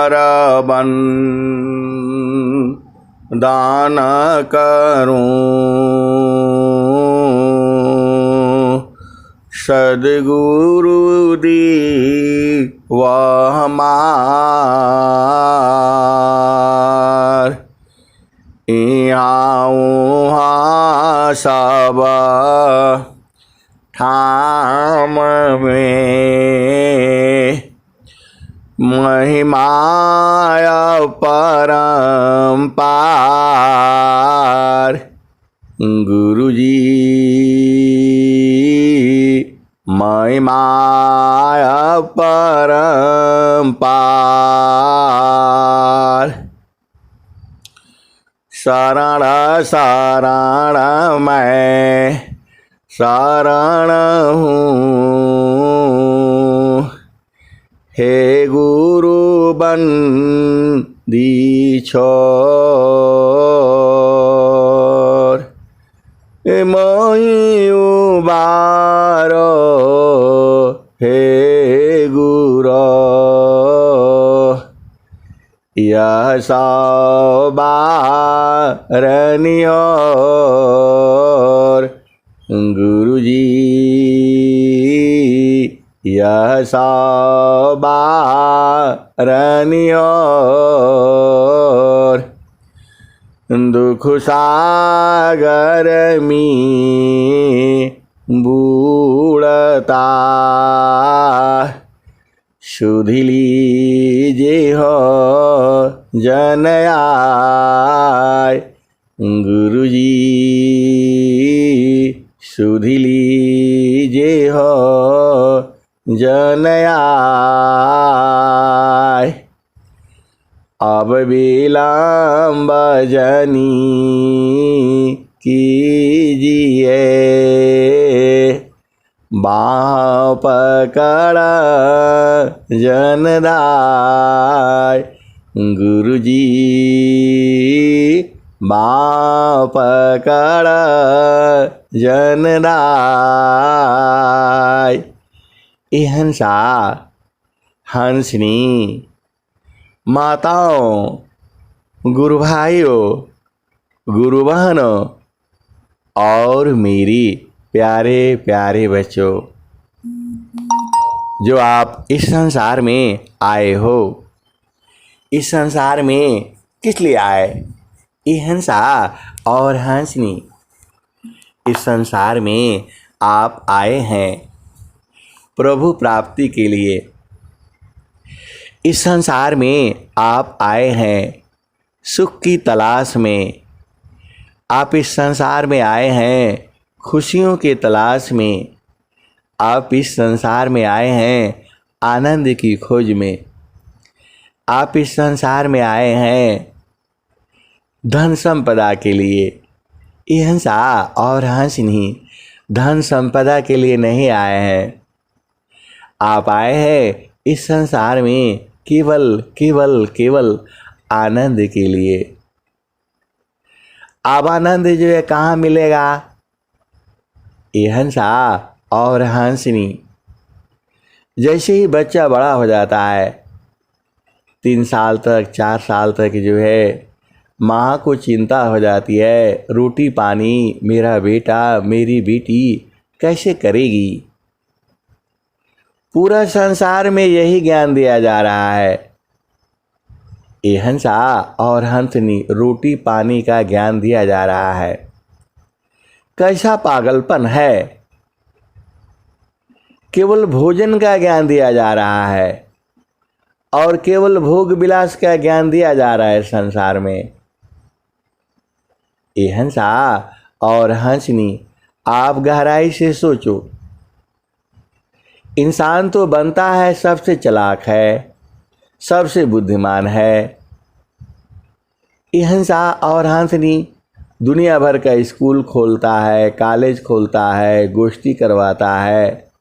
कर बन दान करूं, सद्गुरु दी वह हमार। यहाँ सब ठाम में महिमाय परम्पार। गुरुजी महिमाय परम्पार। शरण शरण मैं शरण हूँ, हे गुरु बंदी छोर। मोहि उबारो हे गुरो, यह सवारनियोर। गुरुजी यह सवारनियोर। दुख सागर में बूढ़ता सुध लीजे हो जन आय। गुरुजी सुध लीजे हो जन आय। अब विलम्ब जनी कीजिए, बाँह पकड़ जनदाय। गुरुजी बाँह पकड़ जनदाय। हंसा हंसनी माताओं, गुरु भाइयों, गुरु बहनों और मेरी प्यारे प्यारे बच्चों, जो आप इस संसार में आए हो, इस संसार में किस लिए आए? ये हंसा और हंसनी, इस संसार में आप आए हैं प्रभु प्राप्ति के लिए। इस संसार में आप आए हैं सुख की तलाश में। आप इस संसार में आए हैं खुशियों की तलाश में। आप इस संसार में आए हैं आनंद की खोज में। आप इस संसार में आए हैं धन संपदा के लिए। ये हंसा और हंसनी धन संपदा के लिए नहीं आए हैं। आप आए हैं इस संसार में केवल केवल केवल आनंद के लिए। अब आनंद जो है कहाँ मिलेगा? ये हंसा और हंसनी, जैसे ही बच्चा बड़ा हो जाता है, 3 साल तक 4 साल तक जो है माँ को चिंता हो जाती है, रोटी पानी मेरा बेटा मेरी बेटी कैसे करेगी। पूरा संसार में यही ज्ञान दिया जा रहा है। ये हंसा और हंसनी रोटी पानी का ज्ञान दिया जा रहा है। कैसा पागलपन है, केवल भोजन का ज्ञान दिया जा रहा है और केवल भोग विलास का ज्ञान दिया जा रहा है संसार में। ये हंसा और हंसनी, आप गहराई से सोचो, इंसान तो बनता है सबसे चालाक है, सबसे बुद्धिमान है। ये हंसा और हंसनी दुनिया भर का स्कूल खोलता है, कॉलेज खोलता है, गोष्ठी करवाता है।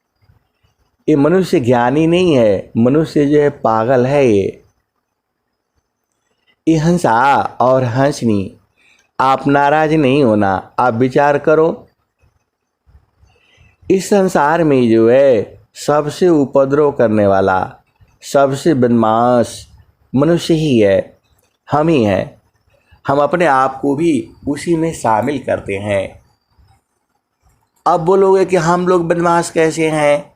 ये मनुष्य ज्ञानी नहीं है, मनुष्य जो है पागल है। ये हंसा और हंसनी, आप नाराज नहीं होना। आप विचार करो, इस संसार में जो है सबसे उपद्रव करने वाला, सबसे बदमाश, मनुष्य ही है, हम ही हैं। हम अपने आप को भी उसी में शामिल करते हैं। अब बोलोगे कि हम लोग बदमाश कैसे हैं?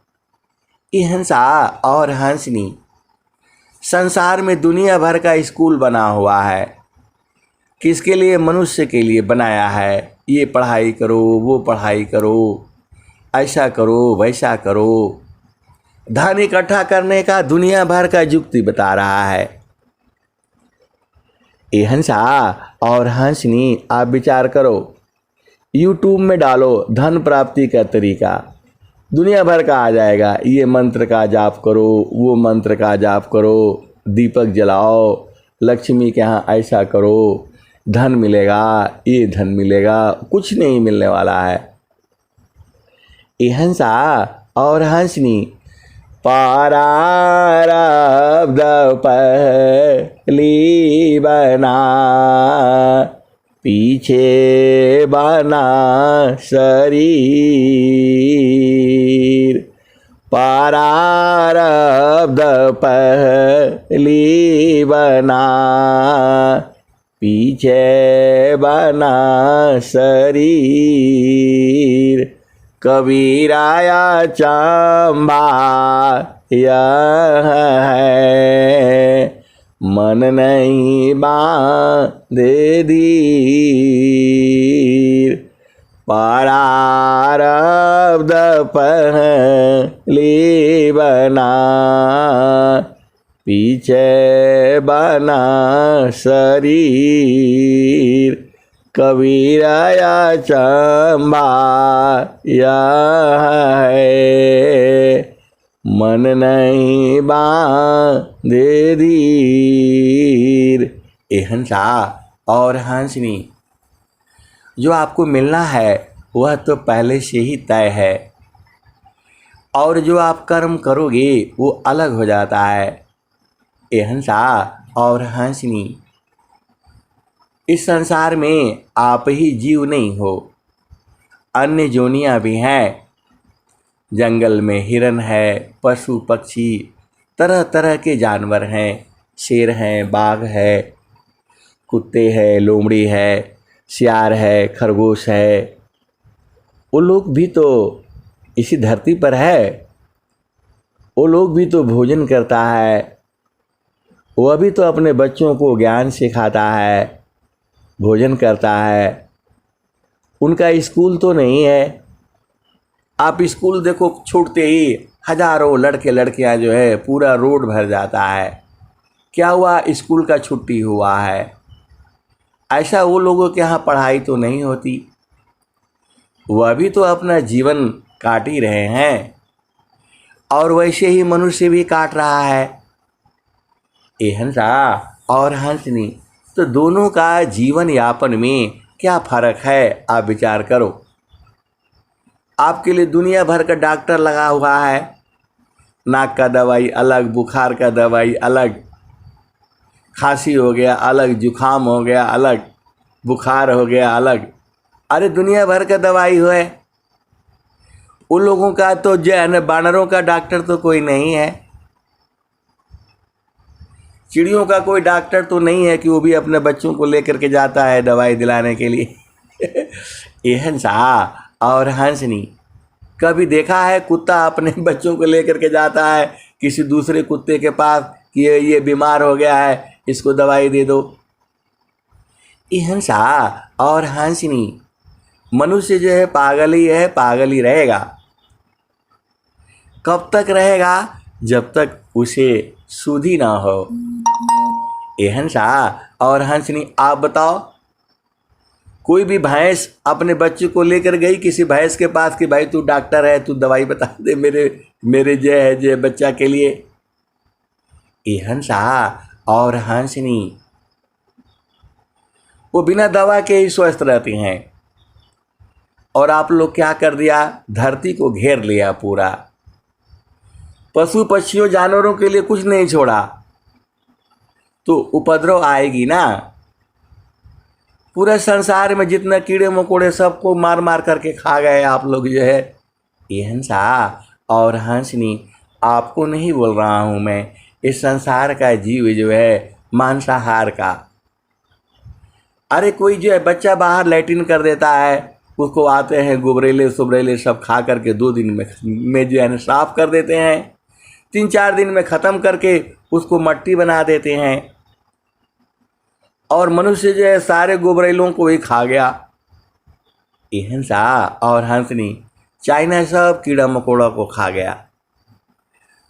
ये हंसा और हंसनी संसार में दुनिया भर का स्कूल बना हुआ है। किसके लिए? मनुष्य के लिए बनाया है। ये पढ़ाई करो, वो पढ़ाई करो, ऐसा करो, वैसा करो। धन इकट्ठा करने का दुनिया भर का युक्ति बता रहा है। ये हंसा और हंसनी आप विचार करो, यूट्यूब में डालो धन प्राप्ति का तरीका, दुनिया भर का आ जाएगा। ये मंत्र का जाप करो, वो मंत्र का जाप करो, दीपक जलाओ, लक्ष्मी के यहाँ ऐसा करो, धन मिलेगा, ये धन मिलेगा। कुछ नहीं मिलने वाला है। ये हंसा और हंसनी प्रारब्ध पहली बना, पीछे बना शरीर। प्रारब्ध पहली बना, पीछे बना शरीर। कबीराया चंबा यह है, मन नहीं बांधे धीर। प्रारब्ध पहली बना, पीछे बना शरीर। कबीराया चंबा यह है, मन नहीं बांधे धीर। ए हंसा और हंसनी, जो आपको मिलना है वह तो पहले से ही तय है, और जो आप कर्म करोगे वो अलग हो जाता है। ए हंसा और हंसनी, इस संसार में आप ही जीव नहीं हो, अन्य जोनियाँ भी हैं। जंगल में हिरन है, पशु पक्षी, तरह तरह के जानवर हैं। शेर हैं, बाघ है, कुत्ते हैं, लोमड़ी है, सियार है, खरगोश है। वो लोग भी तो इसी धरती पर है। वो लोग भी तो भोजन करता है, वह भी तो अपने बच्चों को ज्ञान सिखाता है, भोजन करता है। उनका स्कूल तो नहीं है। आप स्कूल देखो, छूटते ही हजारों लड़के लड़कियां जो है पूरा रोड भर जाता है। क्या हुआ? स्कूल का छुट्टी हुआ है। ऐसा वो लोगों के यहाँ पढ़ाई तो नहीं होती, वह भी तो अपना जीवन काट ही रहे हैं, और वैसे ही मनुष्य भी काट रहा है। ए हंसा और हंसनी, तो दोनों का जीवन यापन में क्या फर्क है? आप विचार करो। आपके लिए दुनिया भर का डॉक्टर लगा हुआ है। नाक का दवाई अलग, बुखार का दवाई अलग, खांसी हो गया अलग, जुखाम हो गया अलग, बुखार हो गया अलग। अरे दुनिया भर का दवाई है। उन लोगों का तो जो है ना, बानरों का डॉक्टर तो कोई नहीं है, चिड़ियों का कोई डॉक्टर तो नहीं है कि वो भी अपने बच्चों को लेकर के जाता है दवाई दिलाने के लिए। ये हंसा और हंसनी, कभी देखा है कुत्ता अपने बच्चों को लेकर के जाता है किसी दूसरे कुत्ते के पास कि ये बीमार हो गया है, इसको दवाई दे दो? ये हंसा और हंसनी, मनुष्य जो है पागल ही है, पागल ही रहेगा। कब तक रहेगा? जब तक उसे सुधि ना हो। ये हंसा और हंसनी, आप बताओ, कोई भी भैंस अपने बच्चे को लेकर गई किसी भैंस के पास कि भाई तू डॉक्टर है, तू दवाई बता दे मेरे जे है जे बच्चा के लिए। ये हंसा और हंसनी, वो बिना दवा के ही स्वस्थ रहती हैं, और आप लोग क्या कर दिया? धरती को घेर लिया पूरा। पशु पक्षियों जानवरों के लिए कुछ नहीं छोड़ा, तो उपद्रव आएगी ना। पूरे संसार में जितने कीड़े मकोड़े सबको मार मार करके खा गए आप लोग जो है। ये हंसा और हंसनी, आपको नहीं बोल रहा हूँ मैं, इस संसार का जीव जो है मांसाहार का। अरे कोई जो है बच्चा बाहर लैट्रिन कर देता है, उसको आते हैं गुबरेले सुबरेले सब खा करके 2 दिन में जो है ना साफ कर देते हैं, 3-4 दिन में ख़त्म करके उसको मट्टी बना देते हैं। और मनुष्य जो है सारे गुबरेलों को ही खा गया। ये हंसा और हंसनी चाइना सब कीड़ा मकोड़ा को खा गया।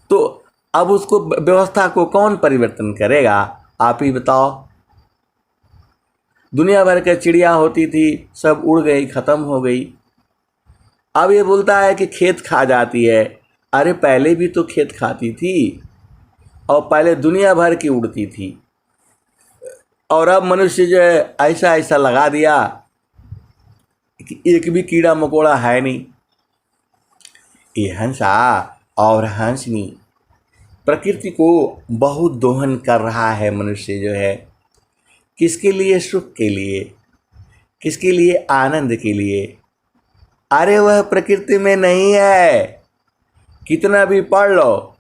तो अब उसको व्यवस्था को कौन परिवर्तन करेगा, आप ही बताओ। दुनिया भर के चिड़िया होती थी, सब उड़ गई, ख़त्म हो गई। अब ये बोलता है कि खेत खा जाती है। अरे पहले भी तो खेत खाती थी, और पहले दुनिया भर की उड़ती थी, और अब मनुष्य जो है ऐसा ऐसा लगा दिया कि एक भी कीड़ा मकोड़ा है नहीं। ये हंसा और हंसनी प्रकृति को बहुत दोहन कर रहा है मनुष्य जो है। किसके लिए? सुख के लिए। किसके लिए? आनंद के लिए। अरे वह प्रकृति में नहीं है, कितना भी पढ़ लो।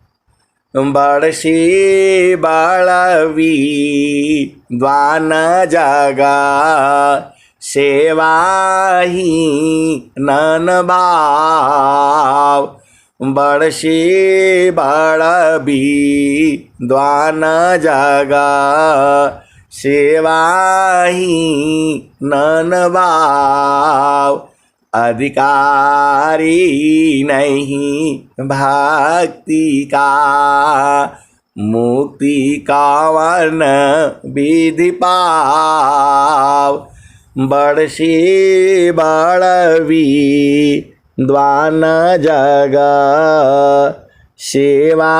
बड़सी बाळवी द्वान जगा सेवा ही नन भाव। बड़सी बाळवी द्वान जगा सेवा ही नन भाव। अधिकारी नहीं भक्ति का, मुक्ति का वन विधि पाव। बड़सी बाळवी द्वान जगा सेवा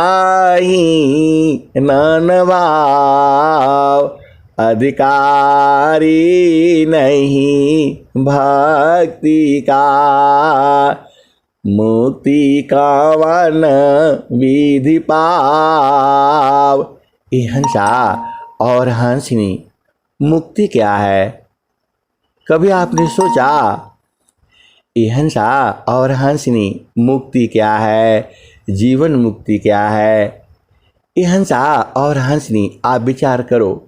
ही नन भाव। अधिकारी नहीं भक्ति का, मुक्ति का वन विधि पाव। ये हंसा और हंसनी मुक्ति क्या है? कभी आपने सोचा? ये हंसा और हंसनी मुक्ति क्या है? जीवन मुक्ति क्या है? ये हंसा और हंसनी आप विचार करो।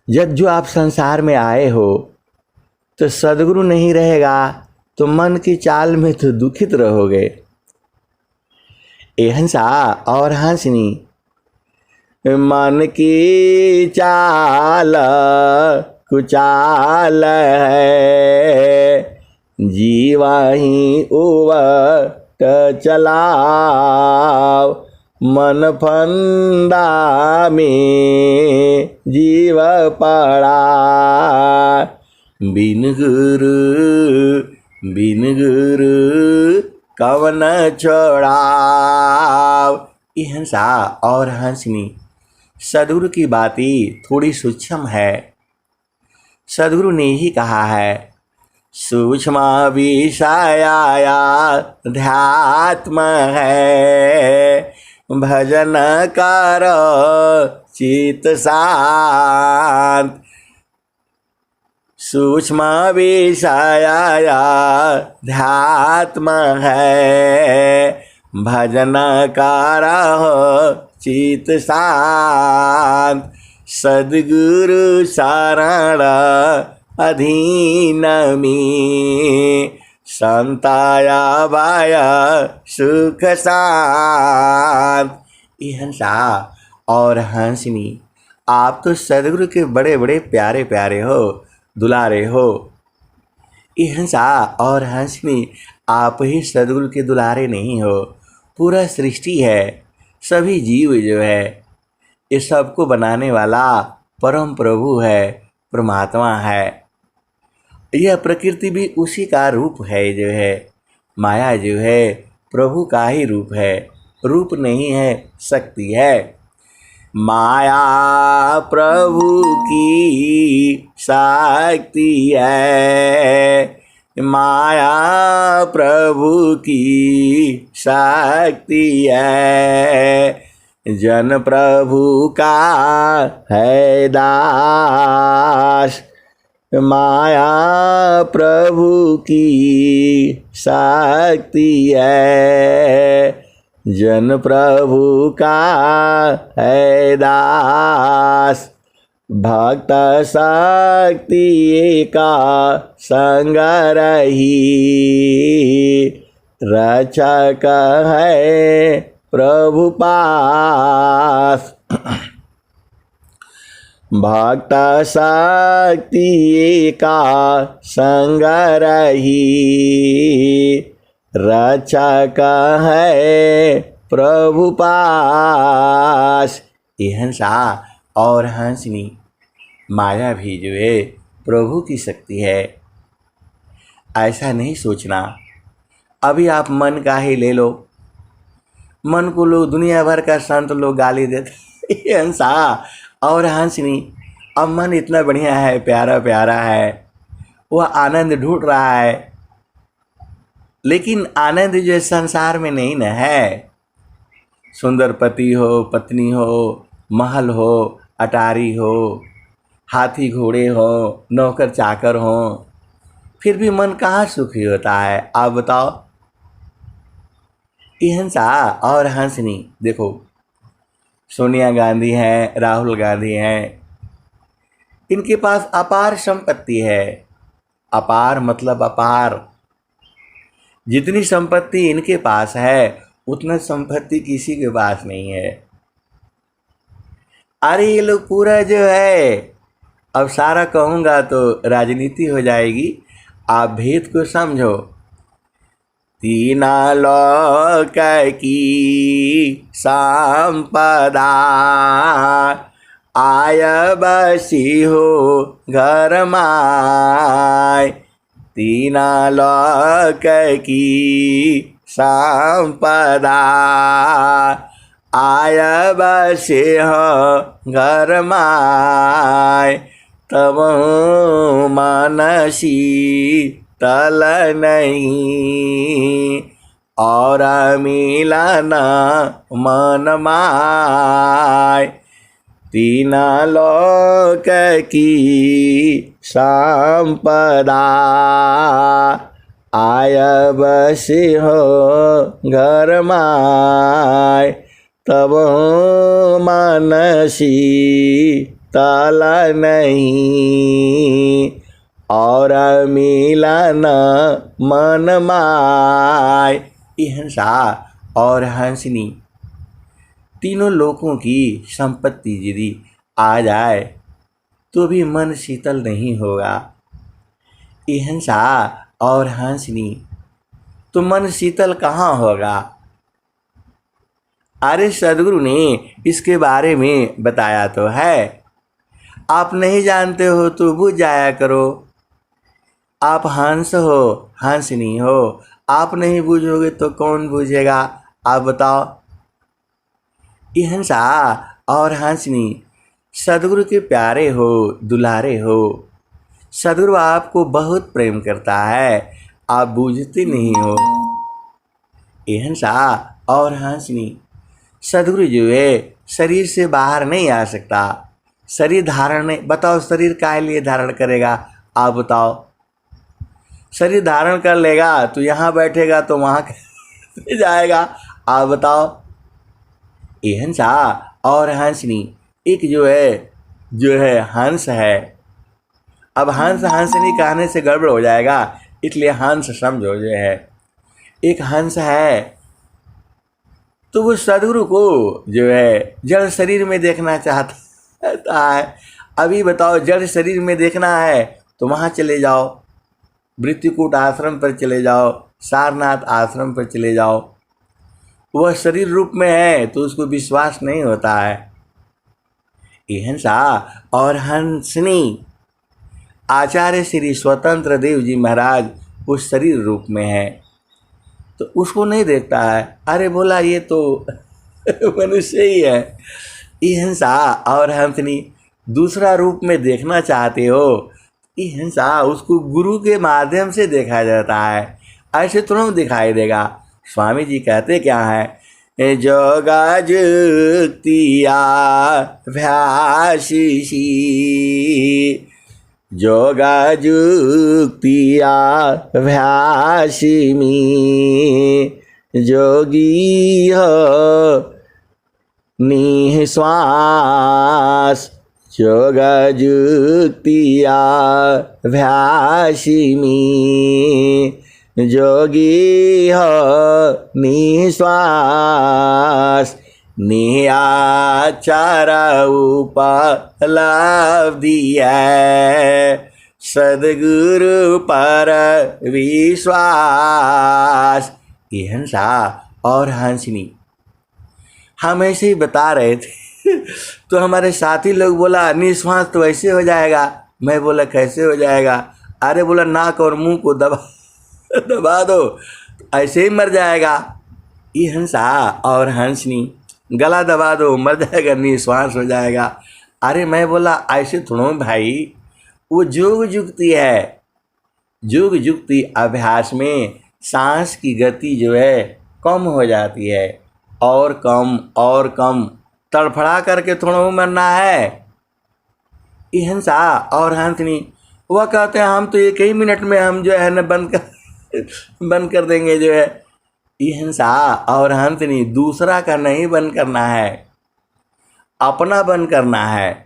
जब जो आप संसार में आए हो तो सद्गुरु नहीं रहेगा तो मन की चाल में तो दुखित रहोगे। ये हंसा और हंसनी मन की चाल कुचाल है, जीवा ही उवट चलाव। मन फंदा में जीव पड़ा, बिन गुरु कवन छोड़ाव। ये हंसा और हंसनी सद्गुरु की बातें थोड़ी सूक्ष्म है। सद्गुरु ने ही कहा है, सूक्ष्म विषया ध्यात्म है, भजन कर चित शांत। सूक्ष्म विषया ध्यात्म है, भजन कर चित शांत। सद्गुरु शरण अधीन में, संताया वाय सुख शांत। ये हंसा और हंसनी आप तो सद्गुरु के बड़े बड़े प्यारे प्यारे हो, दुलारे हो। ये हंसा और हंसनी आप ही सद्गुरु के दुलारे नहीं हो, पूरा सृष्टि है। सभी जीव जो है ये सबको बनाने वाला परम प्रभु है, परमात्मा है। यह प्रकृति भी उसी का रूप है जो है। माया जो है प्रभु का ही रूप है, रूप नहीं है, शक्ति है। माया प्रभु की शक्ति है, माया प्रभु की शक्ति है। जन प्रभु का है दास, माया प्रभु की शक्ति है। जन प्रभु का है दास, भक्त शक्ति का संग रही, रक्षक है प्रभु पास। भक्त शक्ति का संग रही, रक्षक है प्रभु पास। ये हंसा और हंसनी माया भी जो है प्रभु की शक्ति है। ऐसा नहीं सोचना अभी आप मन का ही ले लो। मन को लोग दुनिया भर का संत लोग गाली देते, ये हंसा और हंसनी, अब मन इतना बढ़िया है, प्यारा प्यारा है, वह आनंद ढूंढ रहा है, लेकिन आनंद जो संसार में नहीं न है। सुंदर पति हो, पत्नी हो, महल हो, अटारी हो, हाथी घोड़े हो, नौकर चाकर हो, फिर भी मन कहाँ सुखी होता है आप बताओ। ये हंसा और हंसनी देखो, सोनिया गांधी हैं, राहुल गांधी हैं, इनके पास अपार संपत्ति है। अपार मतलब अपार। जितनी संपत्ति इनके पास है उतना संपत्ति किसी के पास नहीं है। अरे ये लोग पूरा जो है, अब सारा कहूँगा तो राजनीति हो जाएगी, आप भेद को समझो। तीना लोक की संपदा, आय बसी हो घर माय। तीना लोक की संपदा, आय बसे हो घर माय। तब मानसी तल नहीं, और मिलन मन माय। तीना लोक की संपदा, आय बसे हो घर माय। तब मानसी तल नहीं, और मिलन मन माय। ये हंसा और हंसनी तीनों लोगों की संपत्ति यदि आ जाए तो भी मन शीतल नहीं होगा। ये हंसा और हंसनी तो मन शीतल कहाँ होगा। अरे सदगुरु ने इसके बारे में बताया तो है, आप नहीं जानते हो तो बुझ जाया करो। आप हंस हो, हंसनी हो, आप नहीं बूझोगे तो कौन बूझेगा आप बताओ। ये हंसा और हंसनी सदगुरु के प्यारे हो, दुलारे हो। सदगुरु आपको बहुत प्रेम करता है, आप बूझते नहीं हो। ये हंसा और हंसनी सदगुरु जो है शरीर से बाहर नहीं आ सकता। शरीर धारण नहीं, बताओ शरीर काहे लिए धारण करेगा आप बताओ। शरीर धारण कर लेगा तो यहाँ बैठेगा तो वहाँ कैसे जाएगा आप बताओ। ये हंसा और हंसनी एक जो है हंस है। अब हंस हंसनी कहने से गड़बड़ हो जाएगा, इसलिए हंस समझो जो है एक हंस है। तो वो सदगुरु को जो है जड़ शरीर में देखना चाहता है। अभी बताओ जड़ शरीर में देखना है तो वहाँ चले जाओ, मृत्युकूट आश्रम पर चले जाओ, सारनाथ आश्रम पर चले जाओ। वह शरीर रूप में है तो उसको विश्वास नहीं होता है। ये हंसा और हंसनी आचार्य श्री स्वतंत्र देव जी महाराज उस शरीर रूप में है तो उसको नहीं देखता है। अरे बोला ये तो मनुष्य ही है। ये हंसा और हंसनी दूसरा रूप में देखना चाहते हो, ये हंसा उसको गुरु के माध्यम से देखा जाता है, ऐसे तुरंत दिखाई देगा। स्वामी जी कहते क्या है, जोगा जुक्तिया भ्याशिषी, जोगा जुक्तिया भ्यासिमी, जोगी हो निःश्वास योग जुक्तिया भ्यासिमी जोगी हो निःश्वास नियाचार उपलब्धि है सदगुरु पर विश्वास। ये हंसा और हंसनी हम ऐसे ही बता रहे थे तो हमारे साथी लोग बोला निश्वास तो ऐसे हो जाएगा। मैं बोला कैसे हो जाएगा? अरे बोला नाक और मुंह को दबा दो ऐसे ही मर जाएगा। ये हंसा और हंसनी गला दबा दो मर जाएगा, निश्वास हो जाएगा। अरे मैं बोला ऐसे थोड़ा भाई, वो योग जुक्ति है। योग जुक्ति अभ्यास में सांस की गति जो है कम हो जाती है और कम तड़फड़ा करके थोड़ा मरना है। ये हंसा और हंसनी वह कहते हैं हम तो एक ही मिनट में हम जो है न बंद कर देंगे जो है। ये हंसा और हंसनी दूसरा का नहीं बंद करना है, अपना बंद करना है।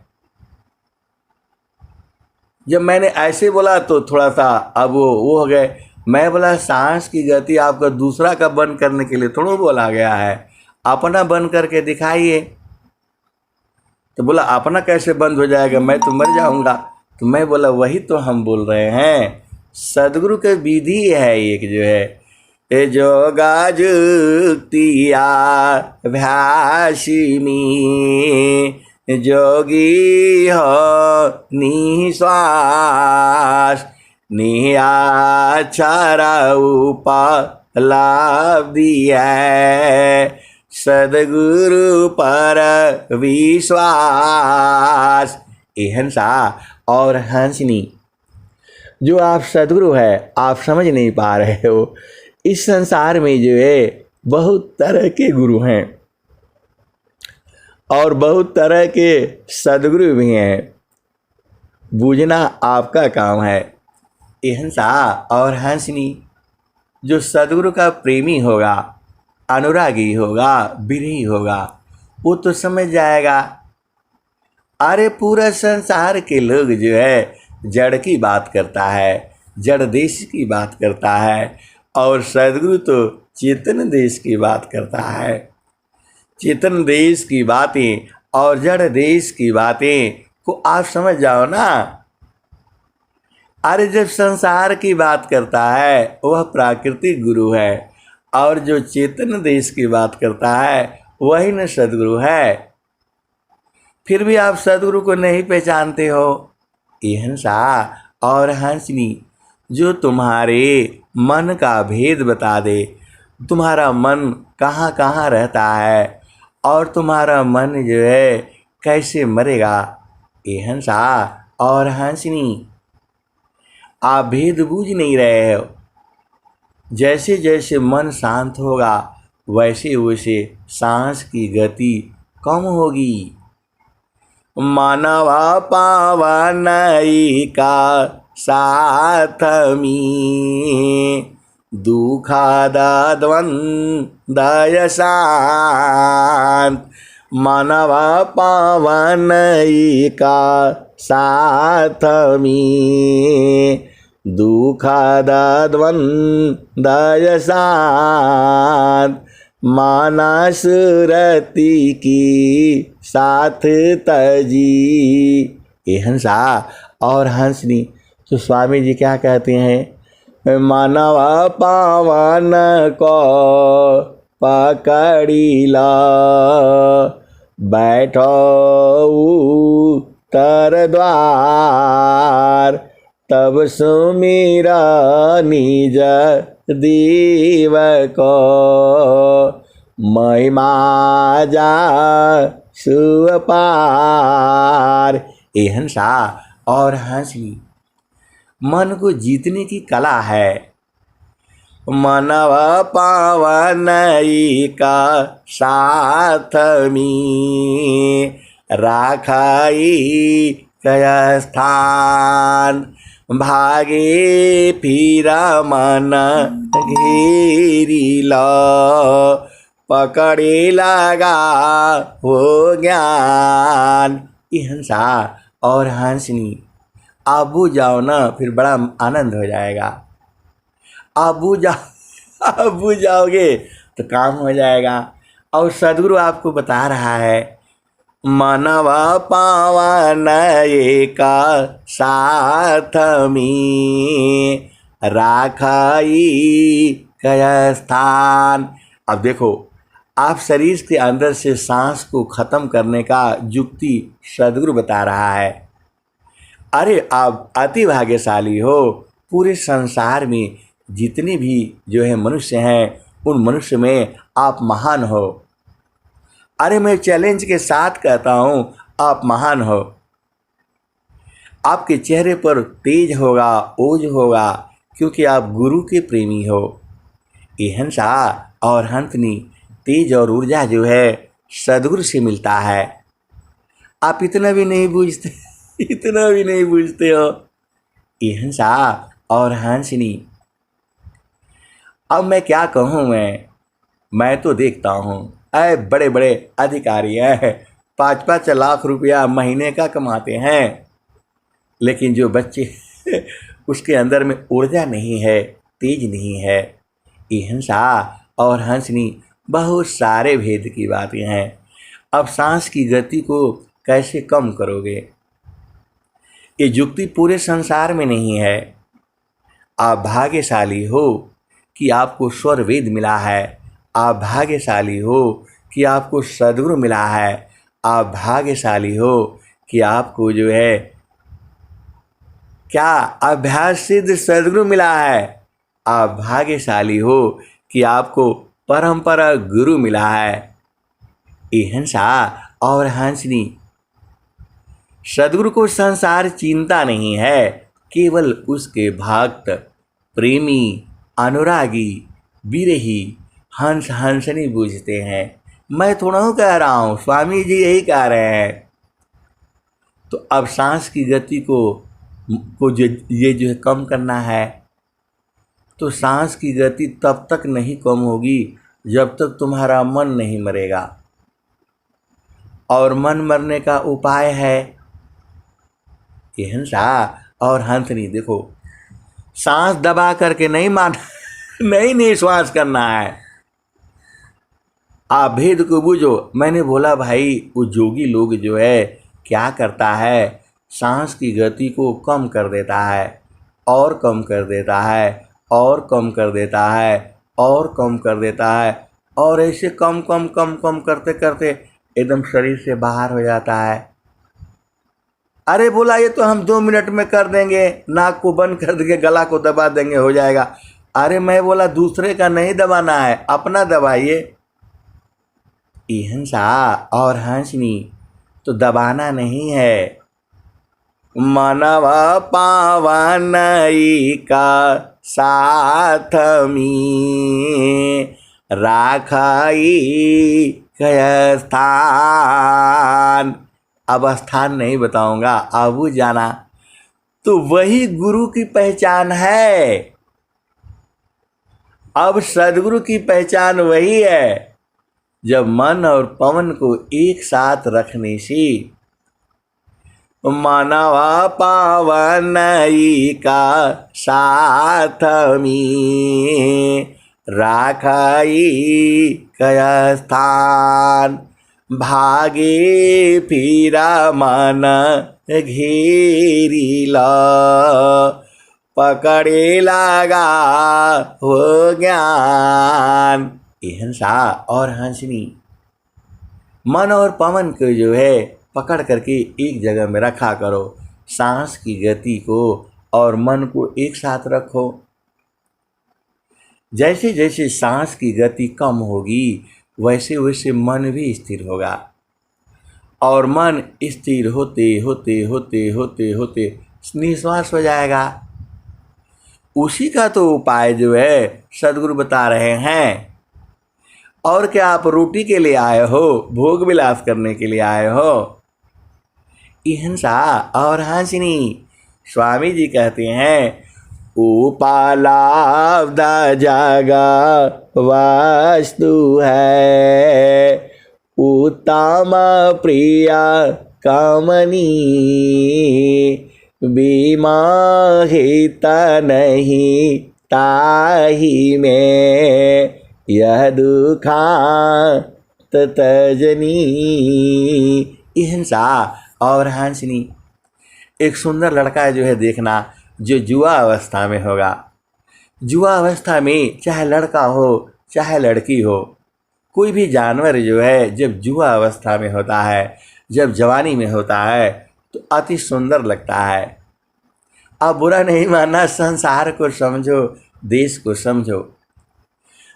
जब मैंने ऐसे बोला तो थोड़ा सा अब वो हो गए। मैं बोला सांस की गति आपका दूसरा का बंद करने के लिए थोड़ा बोला गया है, अपना बंद करके दिखाइए। तो बोला अपना कैसे बंद हो जाएगा, मैं तो मर जाऊंगा। तो मैं बोला वही तो हम बोल रहे हैं, सदगुरु की विधि है एक जो है जोगा जुक्तिया भ्यासिमी जोगी हो निःश्वास नियाचार उपलब्धि है सदगुरु पर विश्वास। ये हंसा और हंसनी जो आप सदगुरु है आप समझ नहीं पा रहे हो। इस संसार में जो है बहुत तरह के गुरु हैं और बहुत तरह के सदगुरु भी हैं, बूझना आपका काम है। ये हंसा और हंसनी जो सदगुरु का प्रेमी होगा, अनुरागी होगा, विरही होगा, वो तो समझ जाएगा। अरे पूरा संसार के लोग जो है जड़ की बात करता है, जड़ देश की बात करता है और सदगुरु तो चेतन देश की बात करता है। चेतन देश की बातें और जड़ देश की बातें को आप समझ जाओ ना। अरे जब संसार की बात करता है वह प्राकृतिक गुरु है और जो चेतन देश की बात करता है वही न सदगुरु है। फिर भी आप सदगुरु को नहीं पहचानते हो। ये हंसा और हंसनी जो तुम्हारे मन का भेद बता दे, तुम्हारा मन कहाँ कहाँ रहता है और तुम्हारा मन जो है कैसे मरेगा। ये हंसा और हंसनी आप भेद बूझ नहीं रहे हो। जैसे जैसे मन शांत होगा वैसे वैसे सांस की गति कम होगी। मानवा पावनई का साथ में दुखादा द्वंद्व शांत मानवा पावनई का साथ में दुखादा द्वंद्व शांत माना सुरति की साथ तजी। ये हंसा और हंसनी तो स्वामी जी क्या कहते हैं, मानवा पावन को पकड़ीला बैठो उत्तर द्वार तब सुमिरा निज दीव को महिमा जा सुपार। ये हंसा और हंसनी मन को जीतने की कला है। मनवा पावनई का साथ में राखाई कय स्थान भागे फिरा मन घेरी लो, पकड़े लगा हो ज्ञान। ये हंसा और हंसनी, आप बुझ जाओ ना, फिर बड़ा आनंद हो जाएगा। आप बुझ जाओ, आप बुझ जाओगे तो काम हो जाएगा। और सदगुरु आपको बता रहा है, मानव पावन एका साथ में राखाई कय स्थान। अब देखो, आप शरीर के अंदर से सांस को खत्म करने का युक्ति सदगुरु बता रहा है। अरे आप अति भाग्यशाली हो, पूरे संसार में जितने भी जो है मनुष्य हैं, उन मनुष्य में आप महान हो। अरे मैं चैलेंज के साथ कहता हूँ, आप महान हो। आपके चेहरे पर तेज होगा, ओज होगा, क्योंकि आप गुरु के प्रेमी हो। ये हंसा और हंसनी, तेज और ऊर्जा जो है सदगुरु से मिलता है। आप इतना भी नहीं बूझते, इतना भी नहीं बूझते हो। ये हंसा और हंसनी, अब मैं क्या कहूँ, मैं तो देखता हूँ ऐ बड़े बड़े अधिकारी हैं, 5-5 लाख रुपया महीने का कमाते हैं, लेकिन जो बच्चे उसके अंदर में ऊर्जा नहीं है, तेज नहीं है। ये हंसा और हंसनी बहुत सारे भेद की बातें हैं। अब सांस की गति को कैसे कम करोगे, ये युक्ति पूरे संसार में नहीं है। आप भाग्यशाली हो कि आपको स्वर वेद मिला है। आप भाग्यशाली हो कि आपको सदगुरु मिला है। आप भाग्यशाली हो कि आपको जो है क्या अभ्यास सिद्ध सदगुरु मिला है। आप भाग्यशाली हो कि आपको परंपरा गुरु मिला है। ये हंसा और हंसनी, सदगुरु को संसार चिंता नहीं है, केवल उसके भक्त, प्रेमी, अनुरागी, बिरही, हंस हंसनी बूझते हैं। मैं थोड़ा हूँ कह रहा हूँ, स्वामी जी यही कह रहे हैं। तो अब सांस की गति को ये जो है कम करना है, तो सांस की गति तब तक नहीं कम होगी जब तक तुम्हारा मन नहीं मरेगा। और मन मरने का उपाय है, ये हंसा और हंसनी, देखो सांस दबा करके नहीं नहीं निश्वास करना है। आप भेद को बूझो। मैंने बोला भाई, वो जोगी लोग जो है क्या करता है, सांस की गति को कम कर देता है, और कम कर देता है, और कम कर देता है, और कम कर देता है, और ऐसे कम कम कम कम करते करते एकदम शरीर से बाहर हो जाता है। अरे बोला ये तो हम 2 मिनट में कर देंगे, नाक को बंद कर देंगे, गला को दबा देंगे, हो जाएगा। अरे मैं बोला दूसरे का नहीं दबाना है, अपना दबाइए। ये हंसा और हंसनी, तो दबाना नहीं है। मानव पावन का साथ में राखाई कय स्थान। अब स्थान नहीं बताऊंगा, अब जाना। तो वही गुरु की पहचान है। अब सदगुरु की पहचान वही है जब मन और पवन को एक साथ रखने से मानव पावन का साथ में राखाई कय स्थान। भागे फिरा मन घेरी लो, पकड़े लगा हो ज्ञान। ये हंसा और हंसनी, मन और पवन को जो है पकड़ करके एक जगह में रखा करो। सांस की गति को और मन को एक साथ रखो। जैसे जैसे सांस की गति कम होगी, वैसे वैसे मन भी स्थिर होगा। और मन स्थिर होते होते होते होते होते निश्वास हो जाएगा। उसी का तो उपाय जो है सदगुरु बता रहे हैं। और क्या आप रोटी के लिए आए हो, भोग विलास करने के लिए आए हो? हंसा और हंसनी, स्वामी जी कहते हैं उपालाब्ध जागा वास्तु है, उत्तम प्रिया कामनी, बीमाहित नहीं ताही में, यह दुखा तजनी। हिंसा और हंसनी, एक सुंदर लड़का जो है देखना, जो जुआ अवस्था में होगा। जुआ अवस्था में चाहे लड़का हो चाहे लड़की हो, कोई भी जानवर जो है जब जुआ अवस्था में होता है, जब जवानी में होता है तो अति सुंदर लगता है। आप बुरा नहीं मानना, संसार को समझो, देश को समझो।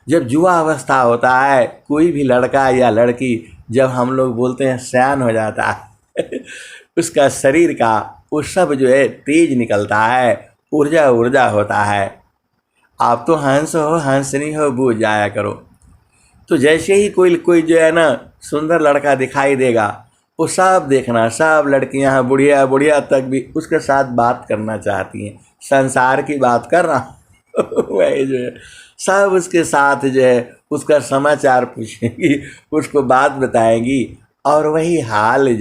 जब जुआ अवस्था होता है, कोई भी लड़का या लड़की, जब हम लोग बोलते हैं सयान हो जाता है उसका शरीर का वो सब जो है तेज निकलता है, ऊर्जा ऊर्जा होता है। आप तो हंस हो, हंसनी हो, बूझ जाया करो। तो जैसे ही कोई जो है ना सुंदर लड़का दिखाई देगा, वो सब देखना, सब लड़कियां बुढ़िया बुढ़िया तक भी उसके साथ बात करना चाहती हैं। संसार की बात कर रहा वही जो है सब उसके साथ जो है उसका समाचार पूछेंगी, उसको बात बताएंगी। और वही हाल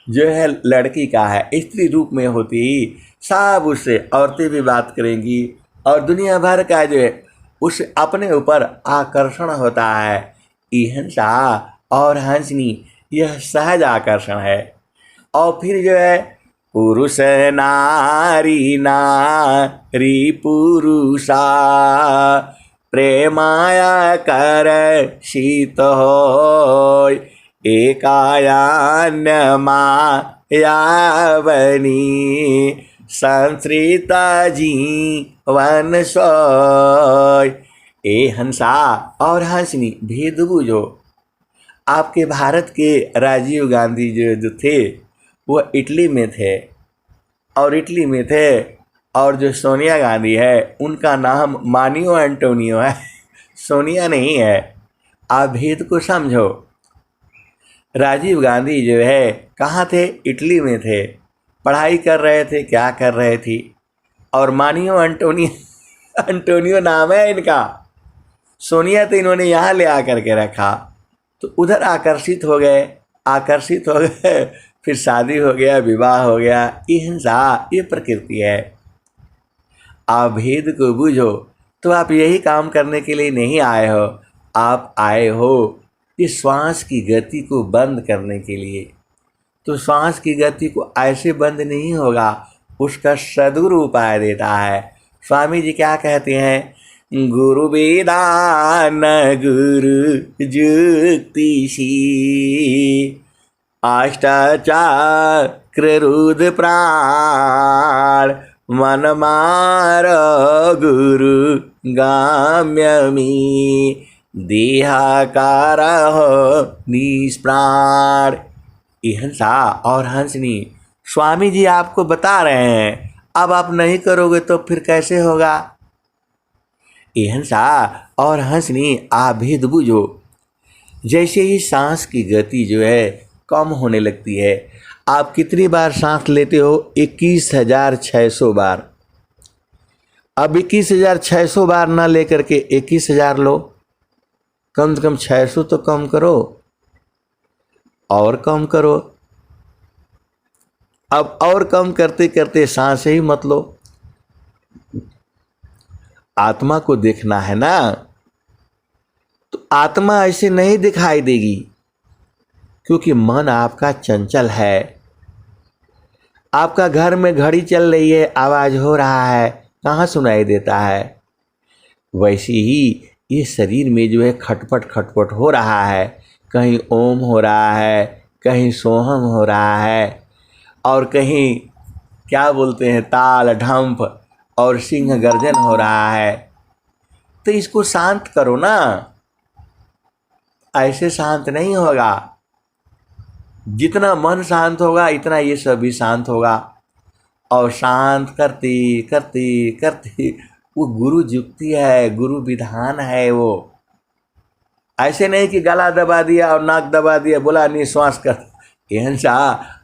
जो है लड़की का है, स्त्री रूप में होती ही सब उससे औरतें भी बात करेंगी, और दुनिया भर का जो है उस अपने ऊपर आकर्षण होता है। हिंसा और हंसनी यह सहज आकर्षण है। और फिर जो है पुरुष नारी नारी पुरुषा, प्रेमाया कर शीत हो, एकायान्य मायावनी, संश्रिता जीवन सोय। ए हंसा और हंसनी, भेद बूझो। आपके भारत के राजीव गांधी जो थे वो इटली में थे, और जो सोनिया गांधी है उनका नाम मानियो एंटोनियो है, सोनिया नहीं है। आप भेद को समझो। राजीव गांधी जो है कहाँ थे? इटली में थे, पढ़ाई कर रहे थे, क्या कर रहे थी। और मानियो एंटोनियो नाम है इनका। सोनिया तो इन्होंने यहाँ ले आकर के रखा, तो उधर आकर्षित हो गए, फिर शादी हो गया, विवाह हो गया। ये हिंसा, ये प्रकृति है। आप भेद को बूझो। तो आप यही काम करने के लिए नहीं आए हो, आप आए हो इस श्वास की गति को बंद करने के लिए। तो श्वास की गति को ऐसे बंद नहीं होगा, उसका सद्गुरु उपाय देता है। स्वामी जी क्या कहते हैं? गुरु वेदान गुरु जुक्तिशी, अष्टाचक्र रुद्र प्राण, मन मार गुरु गाम्यमी, देहाकार हो निष्प्राण। हिंसा और हंसनी, स्वामी जी आपको बता रहे हैं। अब आप नहीं करोगे तो फिर कैसे होगा? हिंसा और हंसनी, आप भेद बूझो। जैसे ही सांस की गति जो है कम होने लगती है, आप कितनी बार सांस लेते हो? 21,600 बार। अब 21,600 बार ना लेकर के 21,000 लो, कम से कम 600 तो कम करो, और कम करो। अब और कम करते करते सांस ही मत लो। आत्मा को देखना है ना, तो आत्मा ऐसे नहीं दिखाई देगी, क्योंकि मन आपका चंचल है। आपका घर में घड़ी चल रही है, आवाज हो रहा है, कहाँ सुनाई देता है? वैसे ही ये शरीर में जो है खटपट खटपट हो रहा है। कहीं ओम हो रहा है, कहीं सोहम हो रहा है, और कहीं क्या बोलते हैं ताल ढंप और सिंह गर्जन हो रहा है। तो इसको शांत करो ना, ऐसे शांत नहीं होगा। जितना मन शांत होगा इतना ये सब भी शांत होगा। और शांत करते करते करते वो गुरु जुक्ति है, गुरु विधान है। वो ऐसे नहीं कि गला दबा दिया और नाक दबा दिया, बोला निश्वास कर। हिंसा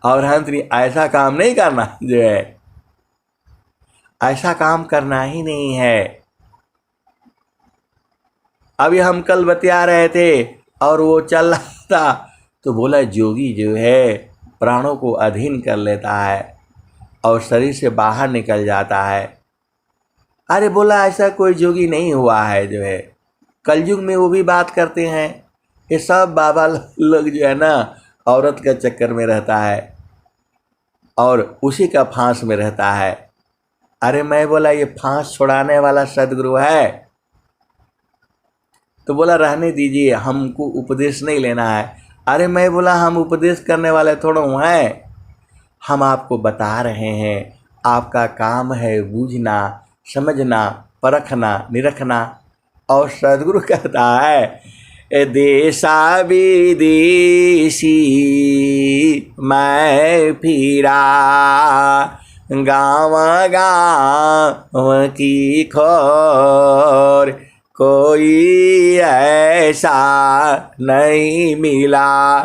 और हंसनी ऐसा काम नहीं करना जो है। ऐसा काम करना ही नहीं है। अभी हम कल बतिया रहे थे और वो चल रहा था, तो बोला जोगी जो है प्राणों को अधीन कर लेता है और शरीर से बाहर निकल जाता है। अरे बोला ऐसा कोई जोगी नहीं हुआ है जो है, कलयुग में वो भी बात करते हैं। ये सब बाबा लोग जो है ना औरत के चक्कर में रहता है और उसी का फांस में रहता है। अरे मैं बोला ये फांस छुड़ाने वाला सदगुरु है, तो बोला रहने दीजिए, हमको उपदेश नहीं लेना है। अरे मैं बोला हम उपदेश करने वाले थोड़ा हैं, हम आपको बता रहे हैं, आपका काम है बूझना, समझना, परखना, निरखना। और सदगुरु कहता है देशा विदेशी मैं फिरा, गाँव गाँव की खोर कोई ऐसा नहीं मिला,